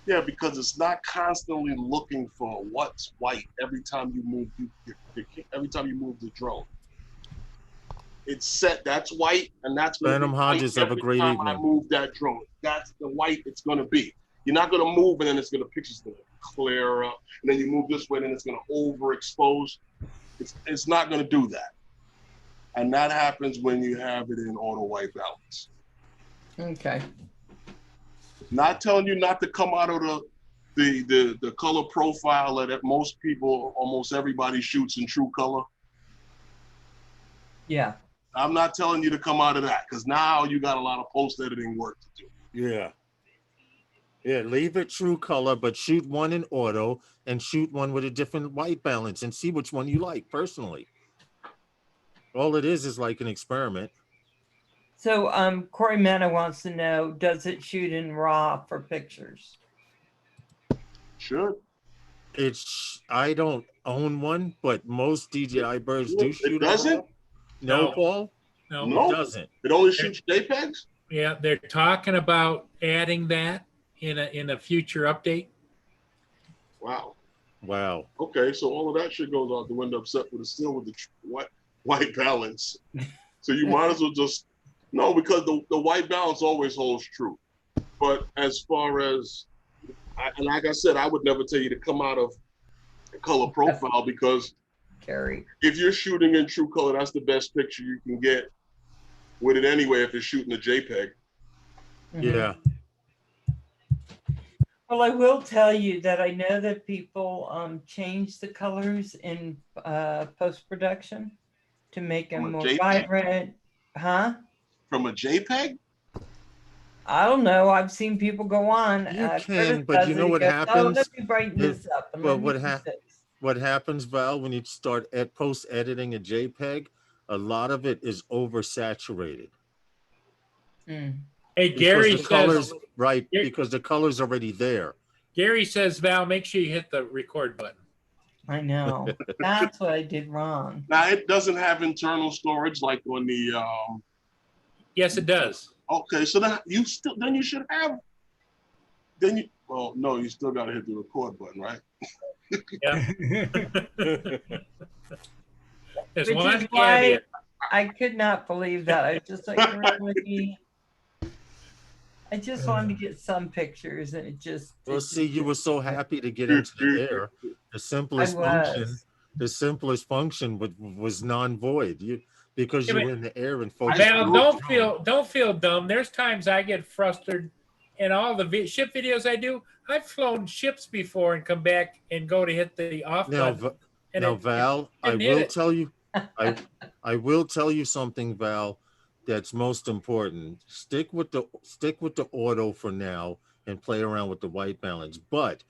Yeah, because it's not constantly looking for what's white every time you move the drone. It's set. That's white, and that's gonna Phantom be white Hodges, have a every great time I evening. move that drone. That's the white it's gonna be. You're not gonna move, and then it's gonna picture's gonna clear up, and then you move this way, and then it's gonna overexpose. It's not gonna do that, and that happens when you have it in auto white balance. Okay. Not telling you not to come out of the color profile that most people, almost everybody shoots in true color. Yeah. I'm not telling you to come out of that, because now you got a lot of post-editing work to do. Yeah. Yeah, leave it true color, but shoot one in auto and shoot one with a different white balance and see which one you like personally. All it is like an experiment. So Corey Mena wants to know, does it shoot in RAW for pictures? Should. I don't own one, but most DJI birds do shoot. It doesn't? No, No. Paul? No. No. It doesn't. It only shoots JPEGs? Yeah, they're talking about adding that in a future update. Wow. Wow. Okay, so all of that shit goes out the window except for the still with the white balance. So you might as well just, no, because the white balance always holds true. But as far as, and like I said, I would never tell you to come out of color profile, because Carrie. if you're shooting in true color, that's the best picture you can get with it anyway if you're shooting a JPEG. Mhm. Yeah. Well, I will tell you that I know that people change the colors in post-production to make them From a more JPEG? vibrant. Huh? From a JPEG? I don't know. I've seen people go on. You Curtis can, but does you it. know He what goes, "Oh, happens? let me brighten this up. And well, let me what do hap- this." What happens, Val, when you start post-editing a JPEG, a lot of it is oversaturated. Mm. Hey, Because Gary the colors, says, right, Gary- because the color's already there. Gary says, Val, make sure you hit the record button. I know. That's what I did wrong. Now it doesn't have internal storage like on the Yes, it does. okay, so then you should have, well, no, you still gotta hit the record button, right? Yeah. There's Which one is why caveat. I could not believe that. I was just like, really? I just wanted to get some pictures, and it just. Well, it see, just you were so happy to get into the air. The simplest function was non-void. Because Yeah, you but- were in the air and focused. Val, on the don't feel dumb. There's times I get frustrated, and all the ship videos I do, I've flown ships before and come back and go to hit the off Now, button. now, Val, I didn't hit will it. tell you, I will tell you something, Val, that's most important. Stick with the auto for now and play around with the white balance. But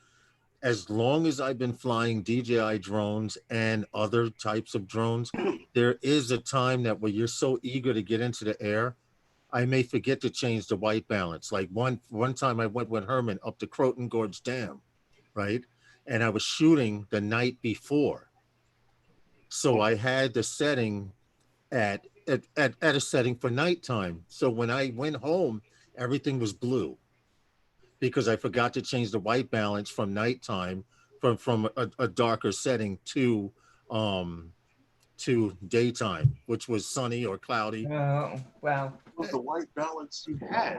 as long as I've been flying DJI drones and other types of drones, there is a time that where you're so eager to get into the air, I may forget to change the white balance. Like one time I went with Herman up to Croton Gorge Dam, right? And I was shooting the night before. So I had the setting at a setting for nighttime. So when I went home, everything was blue because I forgot to change the white balance from nighttime from a darker setting to daytime, which was sunny or cloudy. Oh, wow. What's the white balance you had?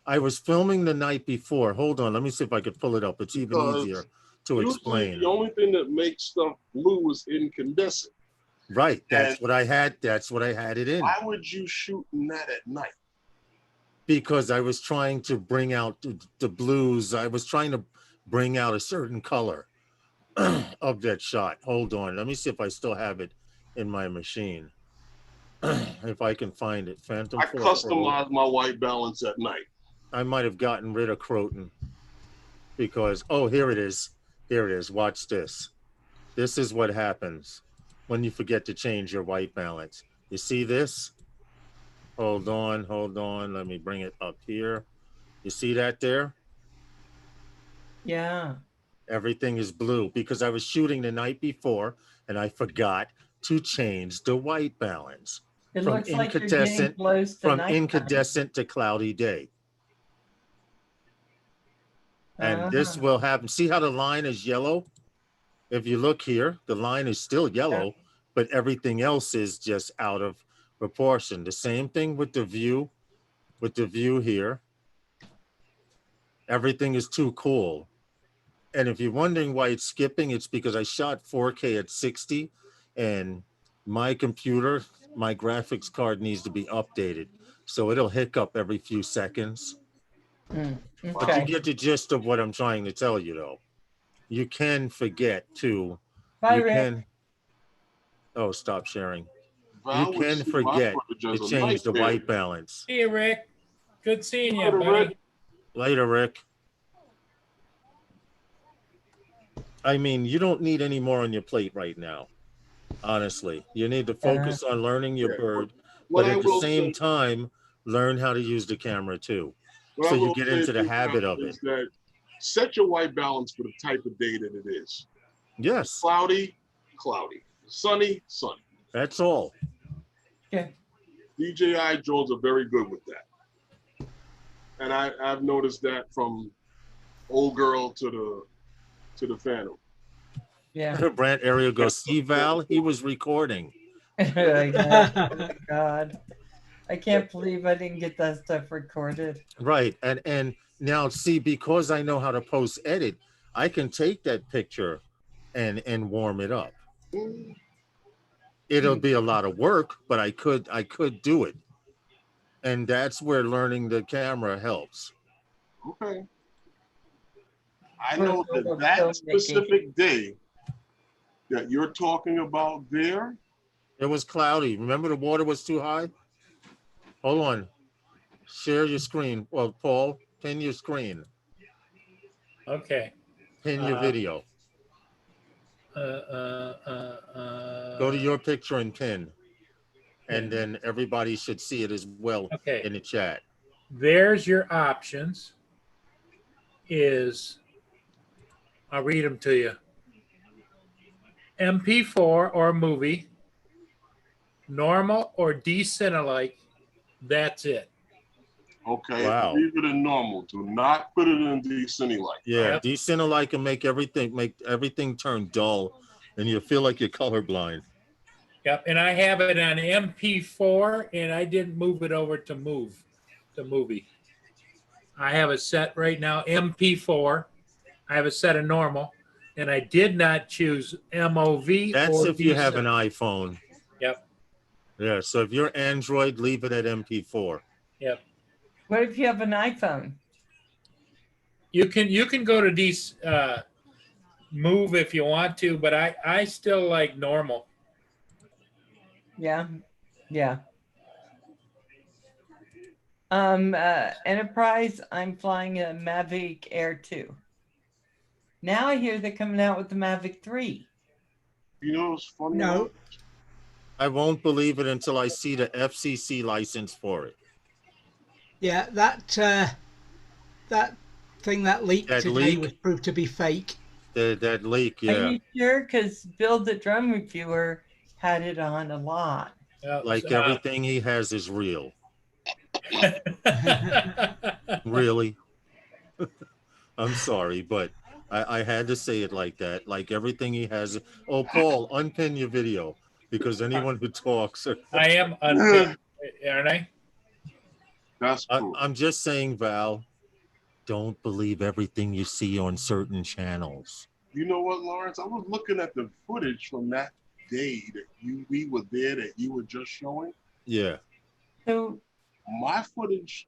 I was filming the night before. Hold on, let me see if I could pull it up. It's even Because easier to Usually explain. the only thing that makes stuff blue is incandescent. Right, that's And- what I had. That's what I had it in. Why would you shoot that at night? Because I was trying to bring out the blues. I was trying to bring out a certain color of that shot. Hold on. Let me see if I still have it in my machine. If I can find it. Phantom I 4 Pro. customize my white balance at night. I might have gotten rid of Croton because, oh, here it is. Here it is. Watch this. This is what happens when you forget to change your white balance. You see this? Hold on. Let me bring it up here. You see that there? Yeah. Everything is blue because I was shooting the night before and I forgot to change the white balance It From looks like you're getting incandescent- close to from nighttime. incandescent to cloudy day. And this Uh-huh. will happen. See how the line is yellow? If you look here, the line is still yellow, but everything else is just out of proportion. The same thing with the view here. Everything is too cool. And if you're wondering why it's skipping, it's because I shot 4K at 60 and my computer, my graphics card needs to be updated. So it'll hiccup every few seconds. But you Okay. get the gist of what I'm trying to tell you though. You can forget to, Bye, you Rick. can, oh, stop sharing. Val You would can see my forget footage as to a change the nightmare. white balance. Hey, Rick. Good seeing you, Later, buddy. Rick. Later, Rick. I mean, you don't need any more on your plate right now. Honestly, you need to focus on learning your Yeah. bird, What but I at the will same say, time, learn how to use the camera too. what So I you will get say into the to you, habit Val, of it. is that set your white balance for the type of day that it is. Yes, Cloudy, cloudy. Sunny, sunny. that's all. Okay. DJI drones are very good with that. And I've noticed that from old girl to the Phantom. Yeah. Brant Area goes, see Val, he was recording. I know. Oh my God. I can't believe I didn't get that stuff recorded. Right, and now see, because I know how to post edit, I can take that picture and warm it up. It'll be a lot of work, but I could do it. And that's where learning the camera helps. Okay. I know that Filmmaking. that specific day that you're talking about there, It was cloudy. Remember the water was too high? Hold on. Share your screen. Well, Paul, pin your screen. Okay. Pin your video. Go to your picture and pin. And then everybody should see it as well Okay. in the chat. There's your options. I'll read them to you. MP4 or movie, normal or D-Cinelike. That's it. okay, Wow. leave it in normal. Do not put it in D-Cinelike. Yeah, Yep. D-Cinelike can make everything turn dull, and you feel like you're colorblind. Yep. And I have it on MP4, and I didn't move it over to movie. I have it set right now MP4. I have it set a normal, and I did not choose MOV. That's or if you have an D-Cine. iPhone. Yep. Yeah, so if you're Android, leave it at MP4. Yep. What if you have an iPhone? You can go to move if you want to, but I still like normal. Yeah. Yeah. Enterprise, I'm flying a Mavic Air 2. Now I hear they're coming out with the Mavic 3. You know what's funny? No. I won't believe it until I see the FCC license for it. Yeah, that thing that leaked That today leak? was proved to be fake. That leak, Are yeah. you sure? Because Bill the Drum Reviewer had it on a lot. Like everything he has is real. Really? I'm sorry, but I had to say it like that. Like everything he has. Oh, Paul, unpin your video because anyone who talks. I am unfit, aren't I? That's cool. I'm just saying, Val, don't believe everything you see on certain channels. You know what, Lawrence? I was looking at the footage from that day that we were there that you were just showing. Yeah. So My footage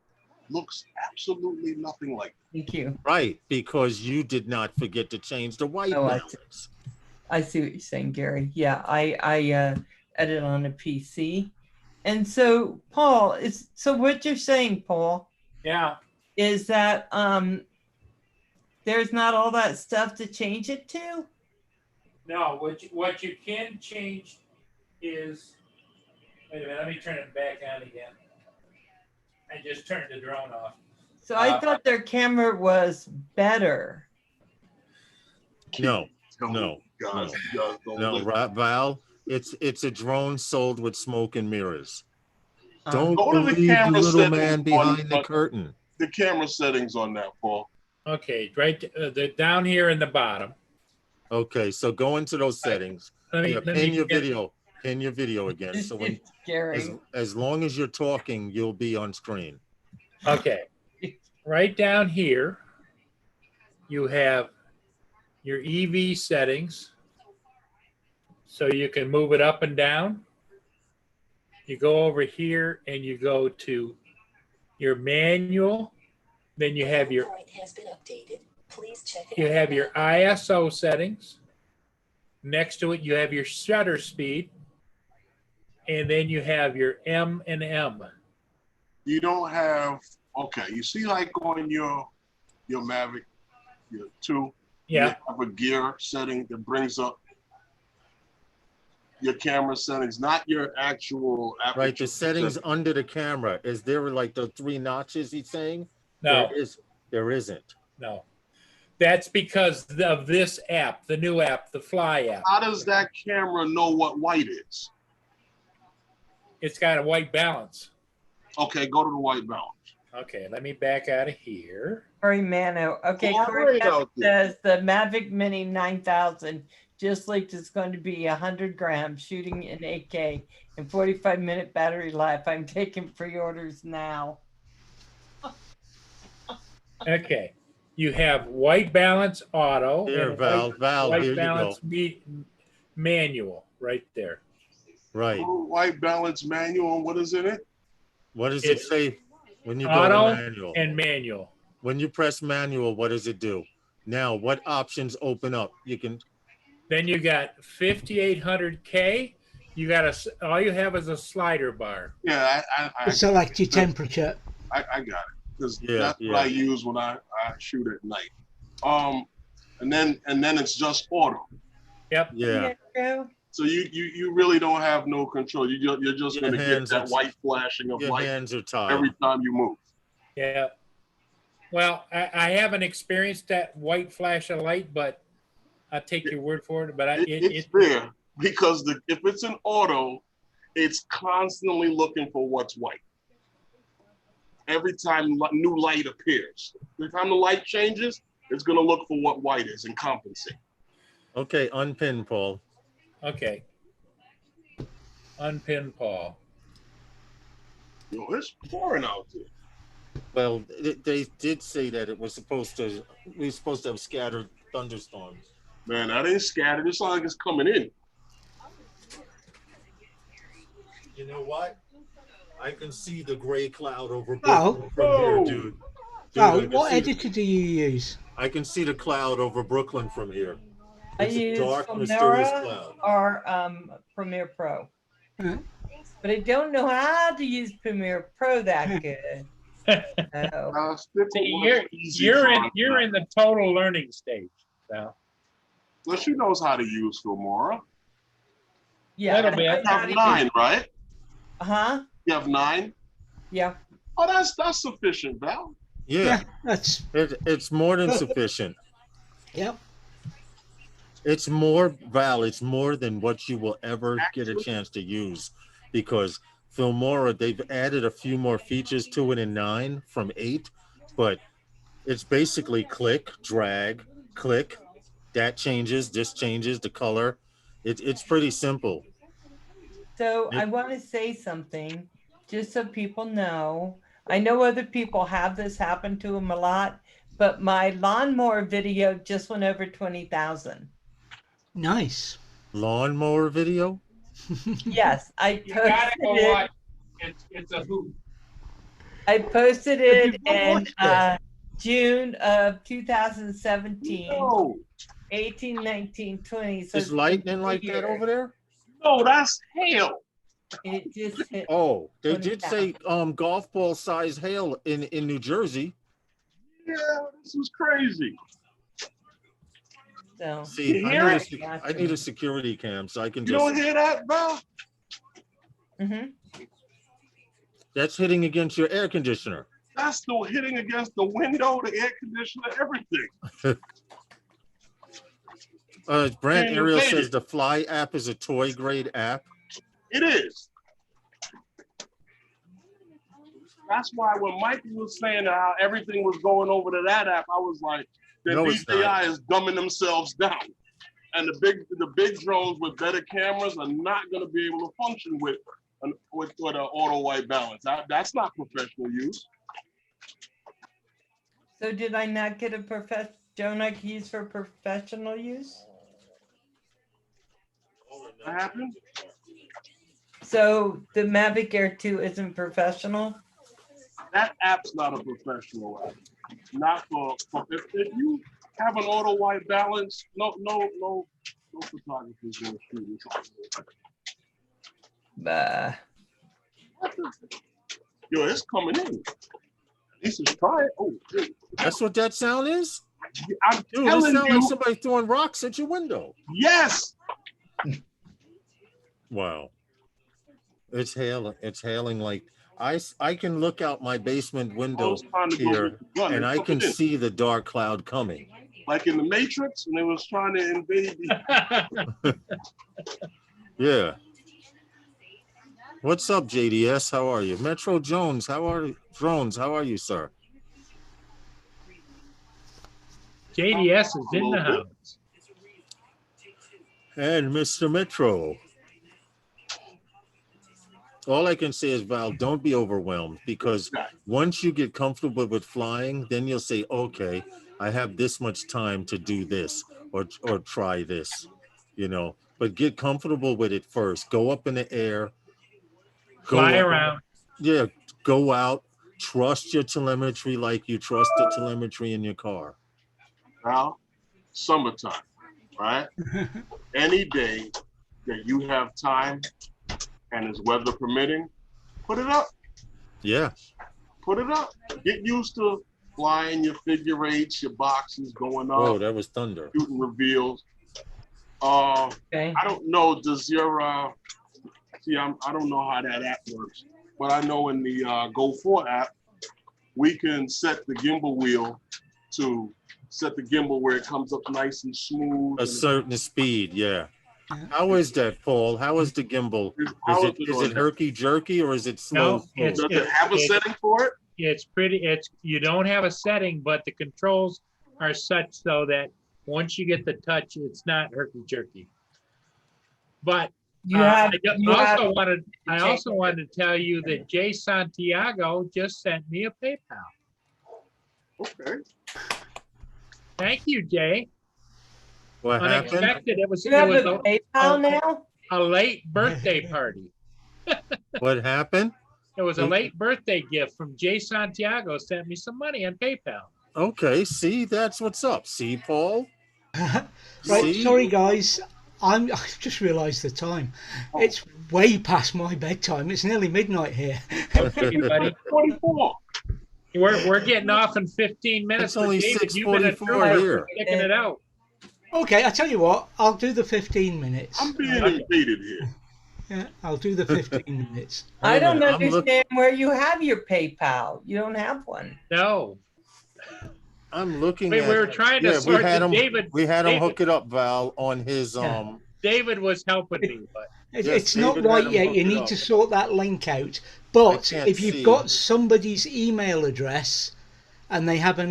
looks absolutely nothing like that. thank you. Right, because you did not forget to change the white Oh, I balance. I see what you're saying, Gary. Yeah, I edit on a PC. And so Paul, so what you're saying, Paul, Yeah. is that there's not all that stuff to change it to? No, what you can change is, wait a minute, let me turn it back on again. I just turned the drone off. So I thought their camera was better. No, Tell me, no, guys, you guys don't no, listen. Val, it's a drone sold with smoke and mirrors. Um, Don't Go to the believe the camera little settings man on- behind the on- curtain. The camera settings on that, Paul. Okay, right down here in the bottom. Okay, so go into those settings. Let me Yeah, pin your get- video. pin your video again. So when, It's scary. as long as you're talking, you'll be on screen. Okay. Right down here, you have your EV settings. So you can move it up and down. You go over here and you go to your manual. Then you have your ISO settings. Next to it, you have your shutter speed. And then you have your M and M. You don't have, okay, you see like on your Mavic, your 2, Yeah. you have a gear setting that brings up your camera settings, not your actual aperture. Right, the settings under the camera. Is there like the 3 notches he's saying? No, There isn't. no. That's because of this app, the new app, the Fly app. How does that camera know what white is? It's got a white balance. Okay, go to the white balance. Okay, let me back out of here. Corey Mano. Okay, All Corey right Mano out there. says the Mavic Mini 9000 just leaked is going to be 100 grams shooting in 8K and 45-minute battery life. I'm taking pre-orders now. Okay, you have white balance auto. There, and Val, white here you go. balance manual right there. Right. White balance manual, and what is in it? What does it It's say when you go Auto to manual? and manual. When you press manual, what does it do? Now, what options open up? You can, Then you got 5800K. You got all you have is a slider bar. Yeah, I Select your temperature. got it. Because Yeah, that's what I use when I shoot at night. And then it's just auto. Yep. yeah. So you really don't have no control. You're just Your going to get hands that are- white flashing of Your light hands are tied. every time you move. Yeah. Well, I haven't experienced that white flash of light, but I'll take your word for it. But It's there because if it's an auto, it's constantly looking for what's white. Every time new light appears, every time the light changes, it's going to look for what white is and compensate. Okay, unpin, Paul. Okay. Unpin Paul. Yo, it's pouring out there. Well, they did say that we were supposed to have scattered thunderstorms. Man, that ain't scattered. It's like it's coming in. You know what? I can see the gray cloud over Oh. Brooklyn from here, dude. Dude, I Oh, can what see editor do you use? I can see the cloud over Brooklyn from here. I It's a use dark, mysterious Filmora cloud. or Premiere Pro. Huh? But I don't know how to use Premiere Pro that good. Oh. See, you're in the total learning stage now. Well, she knows how to use Filmora. Yeah. Little bit. You have 9, right? Huh? You have 9? Yeah. Oh, that's sufficient, Val. Yeah, That's it's more than sufficient. yep. It's more, Val, it's more than what you will ever get a chance to use, because Filmora, they've added a few more features to it in 9 from 8, but it's basically click, drag, click, that changes, this changes, the color. It's pretty simple. So I Yep. want to say something just so people know. I know other people have this happen to them a lot, but my lawnmower video just went over 20,000. Nice. Lawnmower video? Yes, I You gotta posted go it. watch. It's a hoot. I posted Have you it not in watched it? June of 2017, No, 18, 19, 20. So Is it's been lightning like 3 that over there? no, that's hail. It just hit. Oh, they 20,000. did say golf ball size hail in New Jersey. Yeah, this is crazy. So See, You I hear need, it? I need a security cam so I can You don't just, hear that, Val? mhm. that's hitting against your air conditioner. That's still hitting against the window, the air conditioner, everything. Brant Yeah, you Ariel made says it. the Fly app is a toy grade app. It is. That's why when Mikey was saying how everything was going over to that app, I was like, the No, it's DJI not. is dumbing themselves down. And the big drones with better cameras are not going to be able to function with an auto white balance. That's not professional use. So did I not get a drone I could use for professional use? What happened? So the Mavic Air 2 isn't professional? That app's not a professional app. Not for if you have an auto white balance, no photographer's gonna shoot it. Bah. Yo, it's coming in. At least it's try it. Oh, dude. That's what that sound is? I'm Dude, it telling sounds you. like somebody throwing rocks at your window. Yes. Wow. It's hailing like I can look out my basement I window was trying to go here with the gun. and It's I can coming in. see the dark cloud coming. Like in the Matrix when they was trying to invade the Yeah. What's up, JDS? How are you? Metro Jones, how are you, sir? JDS is in the house. And Mr. Metro. All I can say is, Val, don't be overwhelmed, because once you get comfortable with flying, then you'll say, okay, I have this much time to do this or try this, you know. But get comfortable with it first. Go up in the air. Fly around. Yeah, go out. Trust your telemetry like you trust the telemetry in your car. Now, summertime, right? Any day that you have time and is weather permitting, put it up. Yeah. Put it up. Get used to flying your figure eights, your boxes going up. Oh, that was thunder. Shooting reveals. Okay. I don't know. Does your I don't know how that app works, but I know in the Go4 app, we can set the gimbal wheel to set the gimbal where it comes up nice and smooth. A certain speed, yeah. How is that, Paul? How is the gimbal? Is it herky jerky or is it slow? No, Does it have a setting for it? You don't have a setting, but the controls are such so that once you get the touch, it's not herky jerky. But I also wanted to tell you that Jay Santiago just sent me a PayPal. Okay. Thank you, Jay. What happened? Unexpected. It was You have a a PayPal now? late birthday party. What happened? It was a late birthday gift from Jay Santiago. Sent me some money on PayPal. Okay, see, that's what's up. See, Paul? Right, See? sorry guys. I've just realised the time. It's way past my bedtime. It's nearly midnight here. Okay, buddy. 24. We're getting off in 15 minutes. It's only but David, you've been a 6:44 trooper here. for sticking it out. Okay, I tell you what, I'll do the 15 minutes. I'm being invaded here. Yeah, I'll do the 15 minutes. I don't I'm understand where you have your PayPal. You don't have one. No. I'm looking We at. were trying to yeah, sort we had the him. David. We had him David- hook it up, Val, on his Yeah. David was helping me, but It's, Yes, it's not David had right them yet. hooked You it need up. to sort that link out. But can't if you've see. got somebody's email address and they have a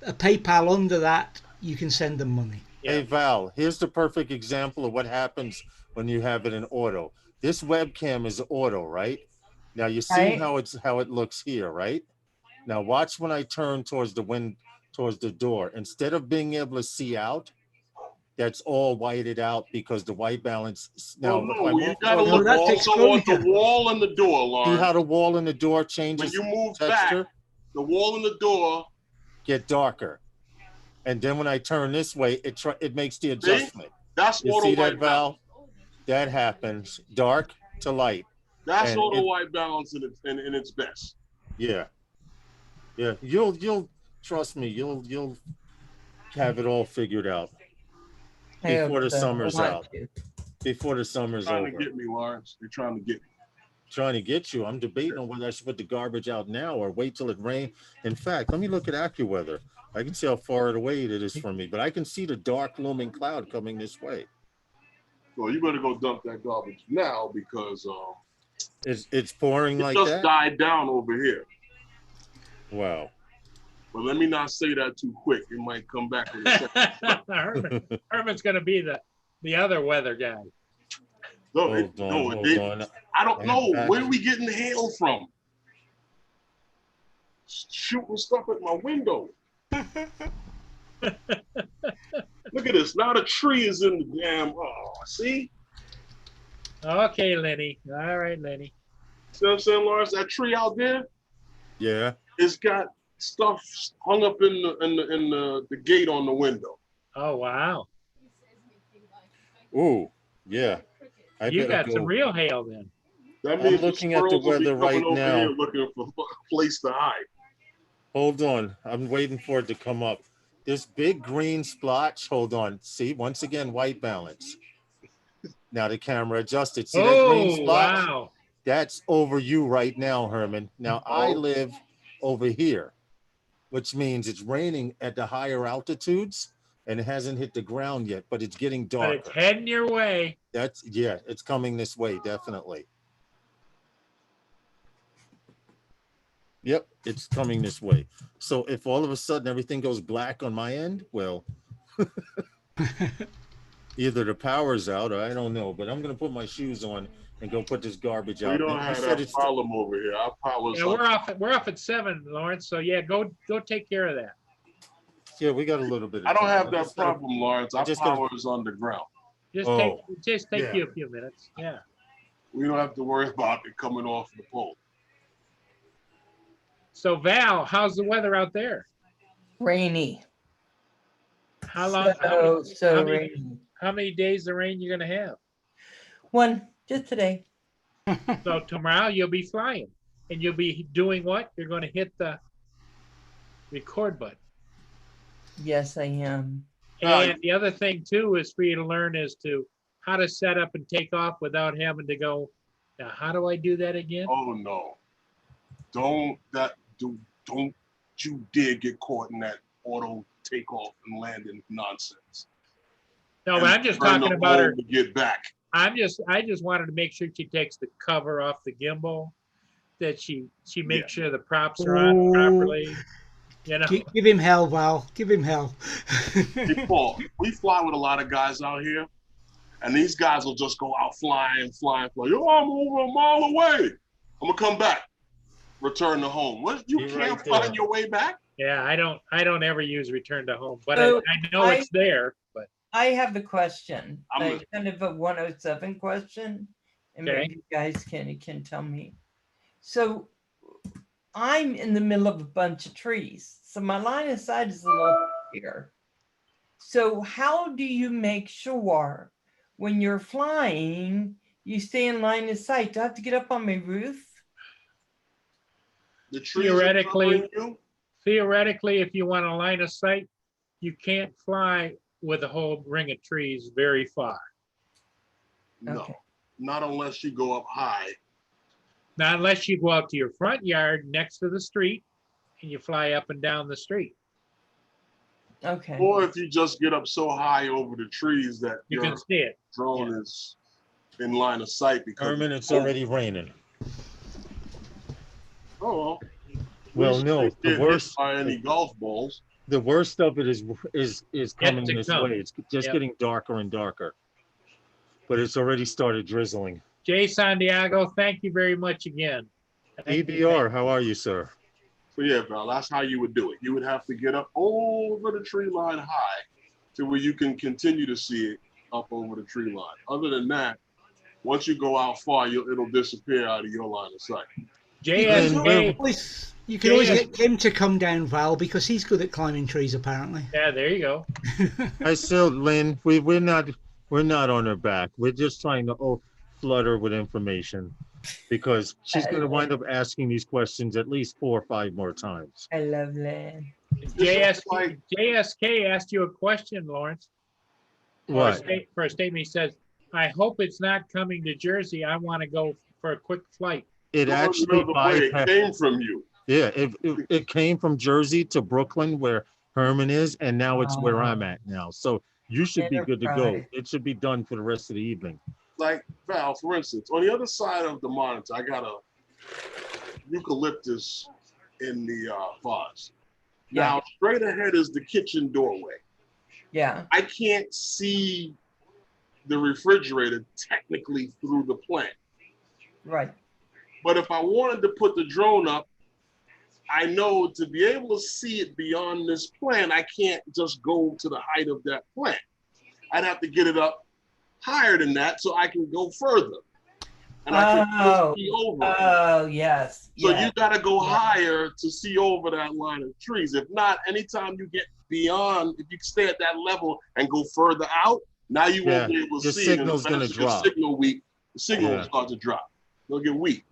PayPal under that, you can send them money. Hey, Val, here's the perfect example of what happens when you have it in auto. This webcam is auto, right? Now you see Right. how it looks here, right? Now watch when I turn towards the door. Instead of being able to see out, that's all whited out because the white balance. Now, Well, if no, I you move gotta towards look the that's wall, also on the exposure. wall and the door, see Lauren. how the wall and the door When changes you move texture, back, the wall and the door, get darker. And then when I turn this way, it makes the adjustment. that's You auto see that, white balance. Val? That happens. Dark to light. That's And auto it- white balance in its best. Yeah. Yeah. You'll trust me, you'll have it all figured out I before the hope so. summer's I want out. to. Before the summer's Trying over. to get me, Lawrence. They're trying to get me. Trying to get you. I'm debating on whether I should put the garbage out now or wait till it rains. In fact, let me look at AccuWeather. I can see how far away it is from me, but I can see the dark looming cloud coming this way. Well, you better go dump that garbage now because It's pouring it like just that. died down over here. Wow. But let me not say that too quick. It might come back with a second. Herman's gonna be the other weather guy. No, Hold on. I don't I know. have Where are we getting the hail from? Shooting stuff at my window. Look at this. Now the tree is in the damn. Oh, see? Okay, Lenny. All right, Lenny. See what I'm saying, Lawrence? That tree out there, Yeah. it's got stuff hung up in the gate on the window. Oh wow. Ooh, yeah. I You better got some go. real hail then. That I'm means looking at the squirrels will be weather coming right over now. here looking for a place to hide. Hold on. I'm waiting for it to come up. This big green splotch. Hold on. See, once again, white balance. Now the camera adjusted. See that green Oh splotch? wow. That's over you right now, Herman. Now I Oh. live over here, which means it's raining at the higher altitudes and it hasn't hit the ground yet, but it's getting But it's darker. heading your way. Yeah, it's coming this way, definitely. Yep, it's coming this way. So if all of a sudden everything goes black on my end, well, either the power's out or I don't know, but I'm going to put my shoes on and go put this garbage We out. don't You have said that it's problem over here. Our power's Yeah, up. we're off at 7, Lawrence. So yeah, go take care of that. yeah, we got a little bit of I don't time. have I that just gotta- problem, Lawrence. Our just gotta- power is underground. Just Oh, take yeah. you a few minutes. Yeah. We don't have to worry about it coming off the pole. So Val, how's the weather out there? Rainy. How long? So many- rainy. How many days of rain you gonna have? One, just today. So tomorrow you'll be flying, and you'll be doing what? You're going to hit the record button. Yes, I am. And the other thing too is for you to learn as to how to set up and take off without having to go. Now, how do I do that again? Oh no. Don't you dare get caught in that auto takeoff and landing nonsense. No, but And I'm just turn talking the about her. hole to get back. I just wanted to make sure she takes the cover off the gimbal, that she makes sure the props are on Ooh. properly. You know, Give him hell, Val. Give him hell. Hey, Paul, we fly with a lot of guys out here, and these guys will just go out flying. Yo, I'm over a mile away. I'm gonna come back. Return to home. What? You Be can't right there. find your way back? yeah, I don't ever use return to home, but So I know it's there. But I have the question, I'm like kind of a 107 question, and Okay. maybe you guys can tell me. So I'm in the middle of a bunch of trees, so my line of sight is a little clear. So how do you make sure when you're flying, you stay in line of sight? Do I have to get up on my roof? The trees are Theoretically- covering you? theoretically, if you want a line of sight, you can't fly with a whole ring of trees very far. No, Okay. not unless you go up high. Not unless you go out to your front yard next to the street and you fly up and down the street. Okay. Or if you just get up so high over the trees that You your can see it. drone is in line of sight because Herman, it's already raining. Oh, Well, we no, shouldn't the get hit worst- by any golf balls. The worst of it is coming to this come. way. It's just Yep. getting darker and darker. But it's already started drizzling. Jay Santiago, thank you very much again. Thank you. EBR, how are you, sir? So yeah, Val, that's how you would do it. You would have to get up over the tree line high to where you can continue to see it up over the tree line. Other than that, once you go out far, it'll disappear out of your line of sight. JSK, You can always Yeah. get Kim to come down, Val, because he's good at climbing trees, apparently. yeah, there you go. I still, Lynn, we're not on her back. We're just trying to flood her with information because she's going to wind up asking these questions at least 4 or 5 more times. I love that. JSK asked you a question, Lawrence. What? For a statement, he says, I hope it's not coming to Jersey. I want to go for a quick flight. It You actually know the way it bypassed. came from you. Yeah, it came from Jersey to Brooklyn where Herman is, and now it's where I'm at now. So you should be good to go. Enterprise. It should be done for the rest of the evening. Like Val, for instance, on the other side of the monitor, I got a eucalyptus in the vase. Now, straight ahead is the kitchen doorway. Yeah. I can't see the refrigerator technically through the plant. Right. But if I wanted to put the drone up, I know to be able to see it beyond this plant, I can't just go to the height of that plant. I'd have to get it up higher than that so I can go further. And I can still see over it. Oh, yes. So yes. you got to go higher to see over that line of trees. If not, anytime you get beyond, if you stay at that level and go further out, now you won't be able to your see. signal's and gonna eventually drop. The signal will start to drop. It'll get weak.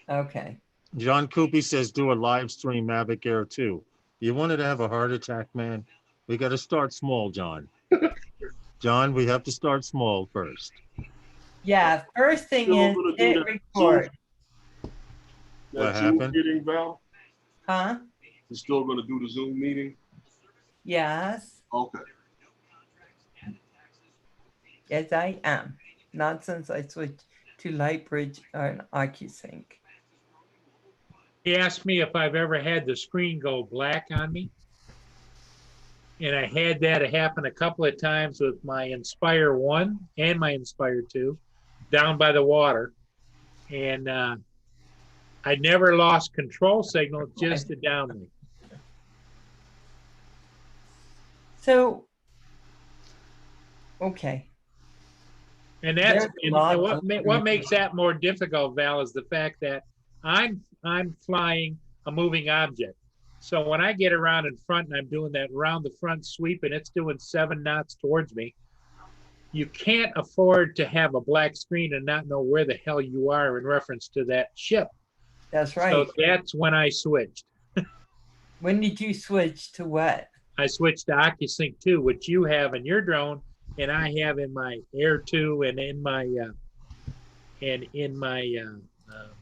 Okay. John Coopy says do a live stream Mavic Air 2. You wanted to have a heart attack, man? We got to start small, John. John, we have to start small first. Yeah. First thing Still is gonna do hit that record. What That Zoom happened? meeting, Val? Huh? You're still going to do the Zoom meeting? Yes. Okay. Yes, I am. Not since I switched to Lightbridge or an OcuSync. He asked me if I've ever had the screen go black on me. And I had that happen a couple of times with my Inspire 1 and my Inspire 2 down by the water. And I never lost control signal, just the downlink. So, okay. And that's There's a lot of- what makes that more difficult, Val, is the fact that I'm flying a moving object. So when I get around in front and I'm doing that round the front sweep and it's doing 7 knots towards me, you can't afford to have a black screen and not know where the hell you are in reference to that ship. That's right. So that's when I switched. When did you switch to what? I switched to OcuSync 2, which you have in your drone, and I have in my Air 2 and in my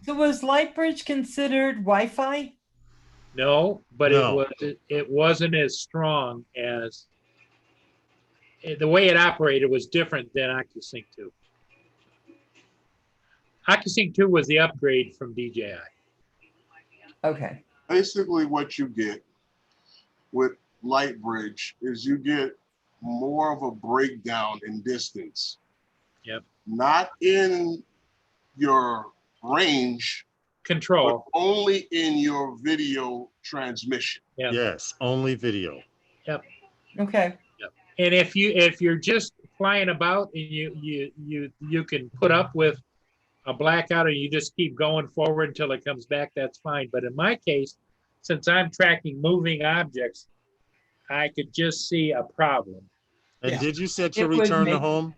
So was Lightbridge considered Wi-Fi? no, but No. it wasn't as strong as the way it operated was different than OcuSync 2. OcuSync 2 was the upgrade from DJI. Okay. Basically, what you get with Lightbridge is you get more of a breakdown in distance. Yep. Not in your range, but Control. only in your video transmission. Yeah. Yes, only video. Okay. And if you're just flying about and you can put up with a blackout or you just keep going forward until it comes back, that's fine. But in my case, since I'm tracking moving objects, I could just see a problem. And Yeah. did you set your It would return to make- home?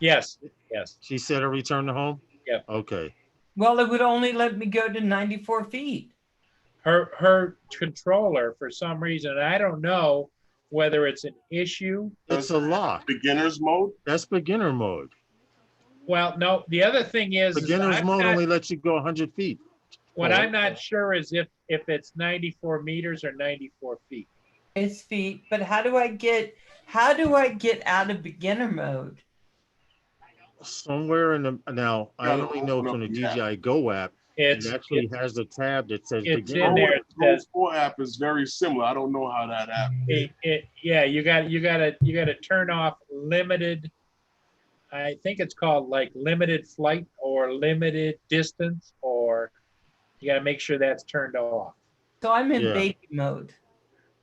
Yes, yes. She set a return to home? Yeah. Okay. Well, it would only let me go to 94 feet. Her controller, for some reason, I don't know whether it's an issue. It's a lock. Beginner's mode. That's beginner mode. Well, no, the other thing is Beginner's I'm mode not- only lets you go 100 feet. what I'm not sure is if it's 94 meters or 94 feet. It's feet, but how do I get out of beginner mode? Somewhere in the, now, I Gotta only know open from the up the app. DJI Go app, It's it actually has a tab that says it's beginner. in there. It says Pro app is very similar. I don't know how that app. yeah, you got to turn off limited. I think it's called like limited flight or limited distance, or you got to make sure that's turned off. So I'm in Yeah. baby mode.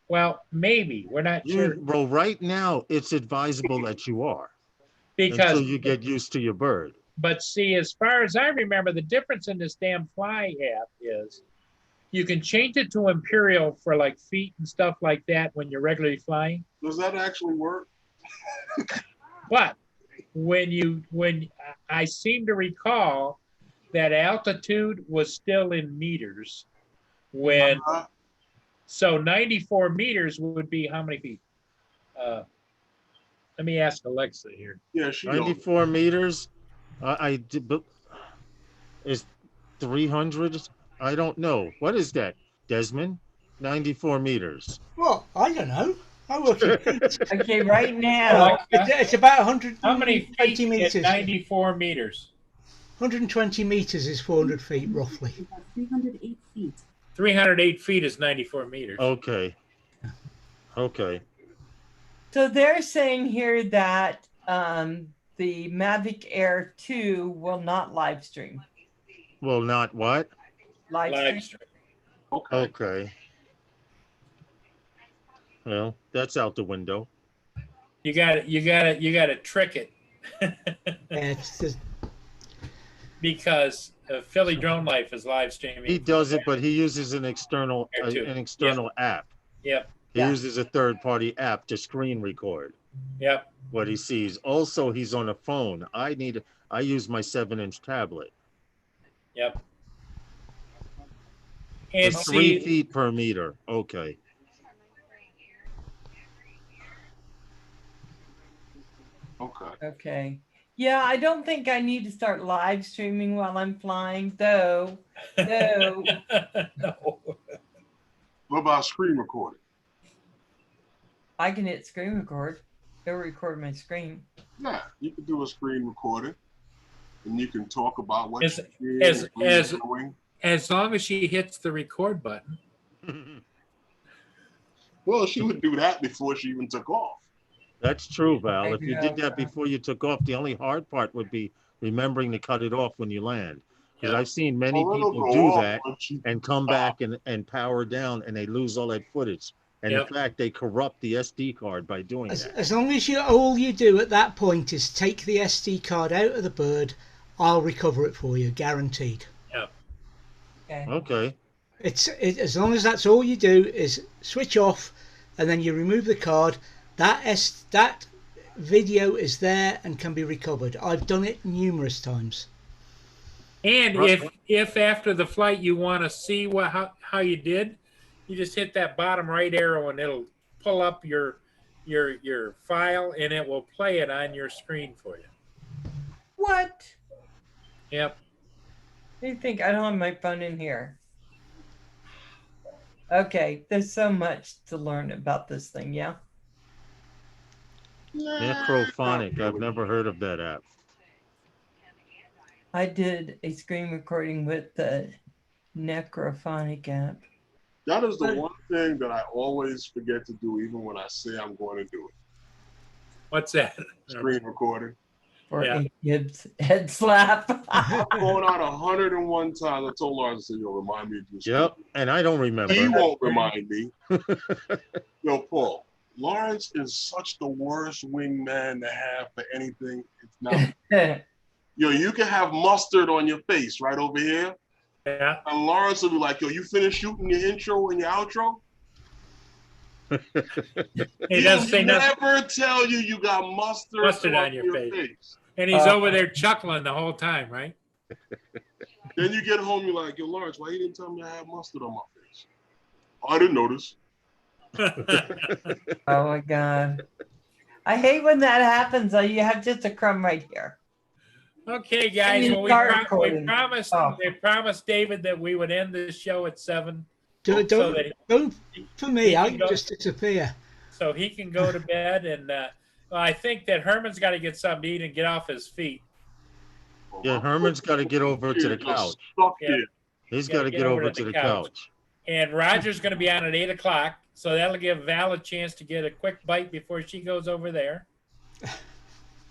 Well, maybe we're not sure Well, right now, it's advisable that you are because until you get used to your bird. But see, as far as I remember, the difference in this damn Fly app is you can change it to Imperial for like feet and stuff like that when you're regularly flying. Does that actually work? But when I seem to recall that altitude was still in meters when, Uh, so 94 meters would be how many feet? Let me ask Alexa here. yeah, she knows. 94 meters, I did, but is 300? I don't know. What is that, Desmond? 94 meters. Well, I don't know. I work in feet. Okay, right now. It's about 120 How many feet is meters. 94 meters? 120 meters is 400 feet, roughly. 308 feet. 308 feet is 94 meters. Okay. Okay. So they're saying here that the Mavic Air 2 will not live stream. Well, not what? Live stream. Live stream. Okay. Okay. Well, that's out the window. You got to trick it It's just, because Philly Drone Life is live streaming. He does it, but he uses an external There too. app. Yep. He Yeah. uses a third-party app to screen record Yep. what he sees. Also, he's on a phone. I use my 7-inch tablet. Yep. And It's 3 see, feet per meter. Okay. Okay. Okay. Yeah, I don't think I need to start live streaming while I'm flying, though. No. no. What about screen recording? I can hit screen record. It'll record my screen. Yeah, you can do a screen recording, and you can talk about what As- you did as- and where as- you're going. As long as she hits the record button. Well, she would do that before she even took off. That's true, Val. If you Yeah. did that before you took off, the only hard part would be remembering to cut it off when you land. Because Yeah. I've seen many Well, it'll people go do off that when she- and come back and power down, and they lose all that footage. And Yep. in fact, they corrupt the SD card by doing that. as long as all you do at that point is take the SD card out of the bird, I'll recover it for you, guaranteed. Okay. Okay. As long as that's all you do is switch off, and then you remove the card. That video is there and can be recovered. I've done it numerous times. And Right. if after the flight you want to see how you did, you just hit that bottom right arrow and it'll pull up your file and it will play it on your screen for you. What? Yep. Do you think I don't have my phone in here? Okay, there's so much to learn about this thing, yeah? Necrophonic. I've never heard of that app. I did a screen recording with the Necrophonic app. That is the one thing that I always forget to do, even when I say I'm going to do it. What's that? Screen recording. For Yeah. a Gibbs head slap. I'm going out 101 times. I told Lars, I said, "Yo, remind me to do screen." Yep. And I don't remember. He won't remind me. Yo, Paul, Lawrence is such the worst wingman to have for anything. It's not. Yo, you can have mustard on your face right over here. Yeah. And Lawrence will be like, yo, you finished shooting your intro and your outro? He doesn't say nothing. Never tell you got mustard on your face. And he's over there chuckling the whole time, right? Then you get home, you're like, yo, Lawrence, why you didn't tell me I had mustard on my face? Oh, I didn't notice. Oh my God. I hate when that happens. You have just a crumb right here. Okay, guys. you Well, start we recording. promised. Oh. We promised David that we would end this show at 7, Don't for me. I can can go- just disappear. so he can go to bed. And well, I think that Herman's got to get something to eat and get off his feet. Yeah, Herman's got to get over to the Just couch. Stuck Yeah. here. He's got to get over to the couch. And Roger's going to be on at 8 o'clock, so that'll give Val a chance to get a quick bite before she goes over there.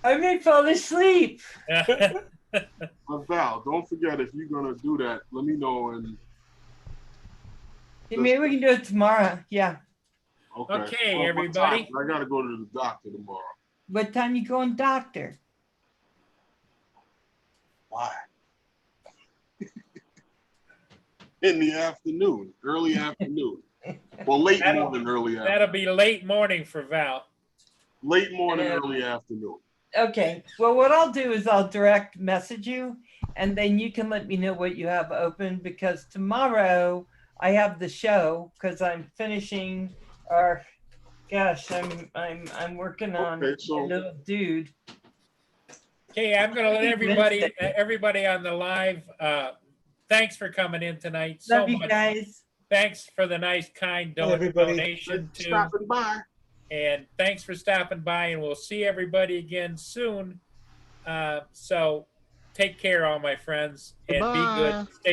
I may fall asleep. But Val, don't forget, if you're going to do that, let me know. And Maybe we can do it tomorrow. Yeah. Okay, What everybody. time? I got to go to the doctor tomorrow. What time you going, doctor? Why? In the afternoon, early afternoon. Well, late morning, early afternoon. That'll be late morning for Val. Late morning, Yeah. early afternoon. Okay. Well, what I'll do is I'll direct message you, and then you can let me know what you have open, because tomorrow I have the show because I'm finishing our. Gosh, I'm working on Okay, so- a little dude. Okay, I'm going to let everybody on the live. Thanks for coming in tonight. So Love you much. guys. Thanks for the nice, kind everybody. donation too. Stopping by. And thanks for stopping by. And we'll see everybody again soon. So take care, all my friends, and Goodbye. be good. Stay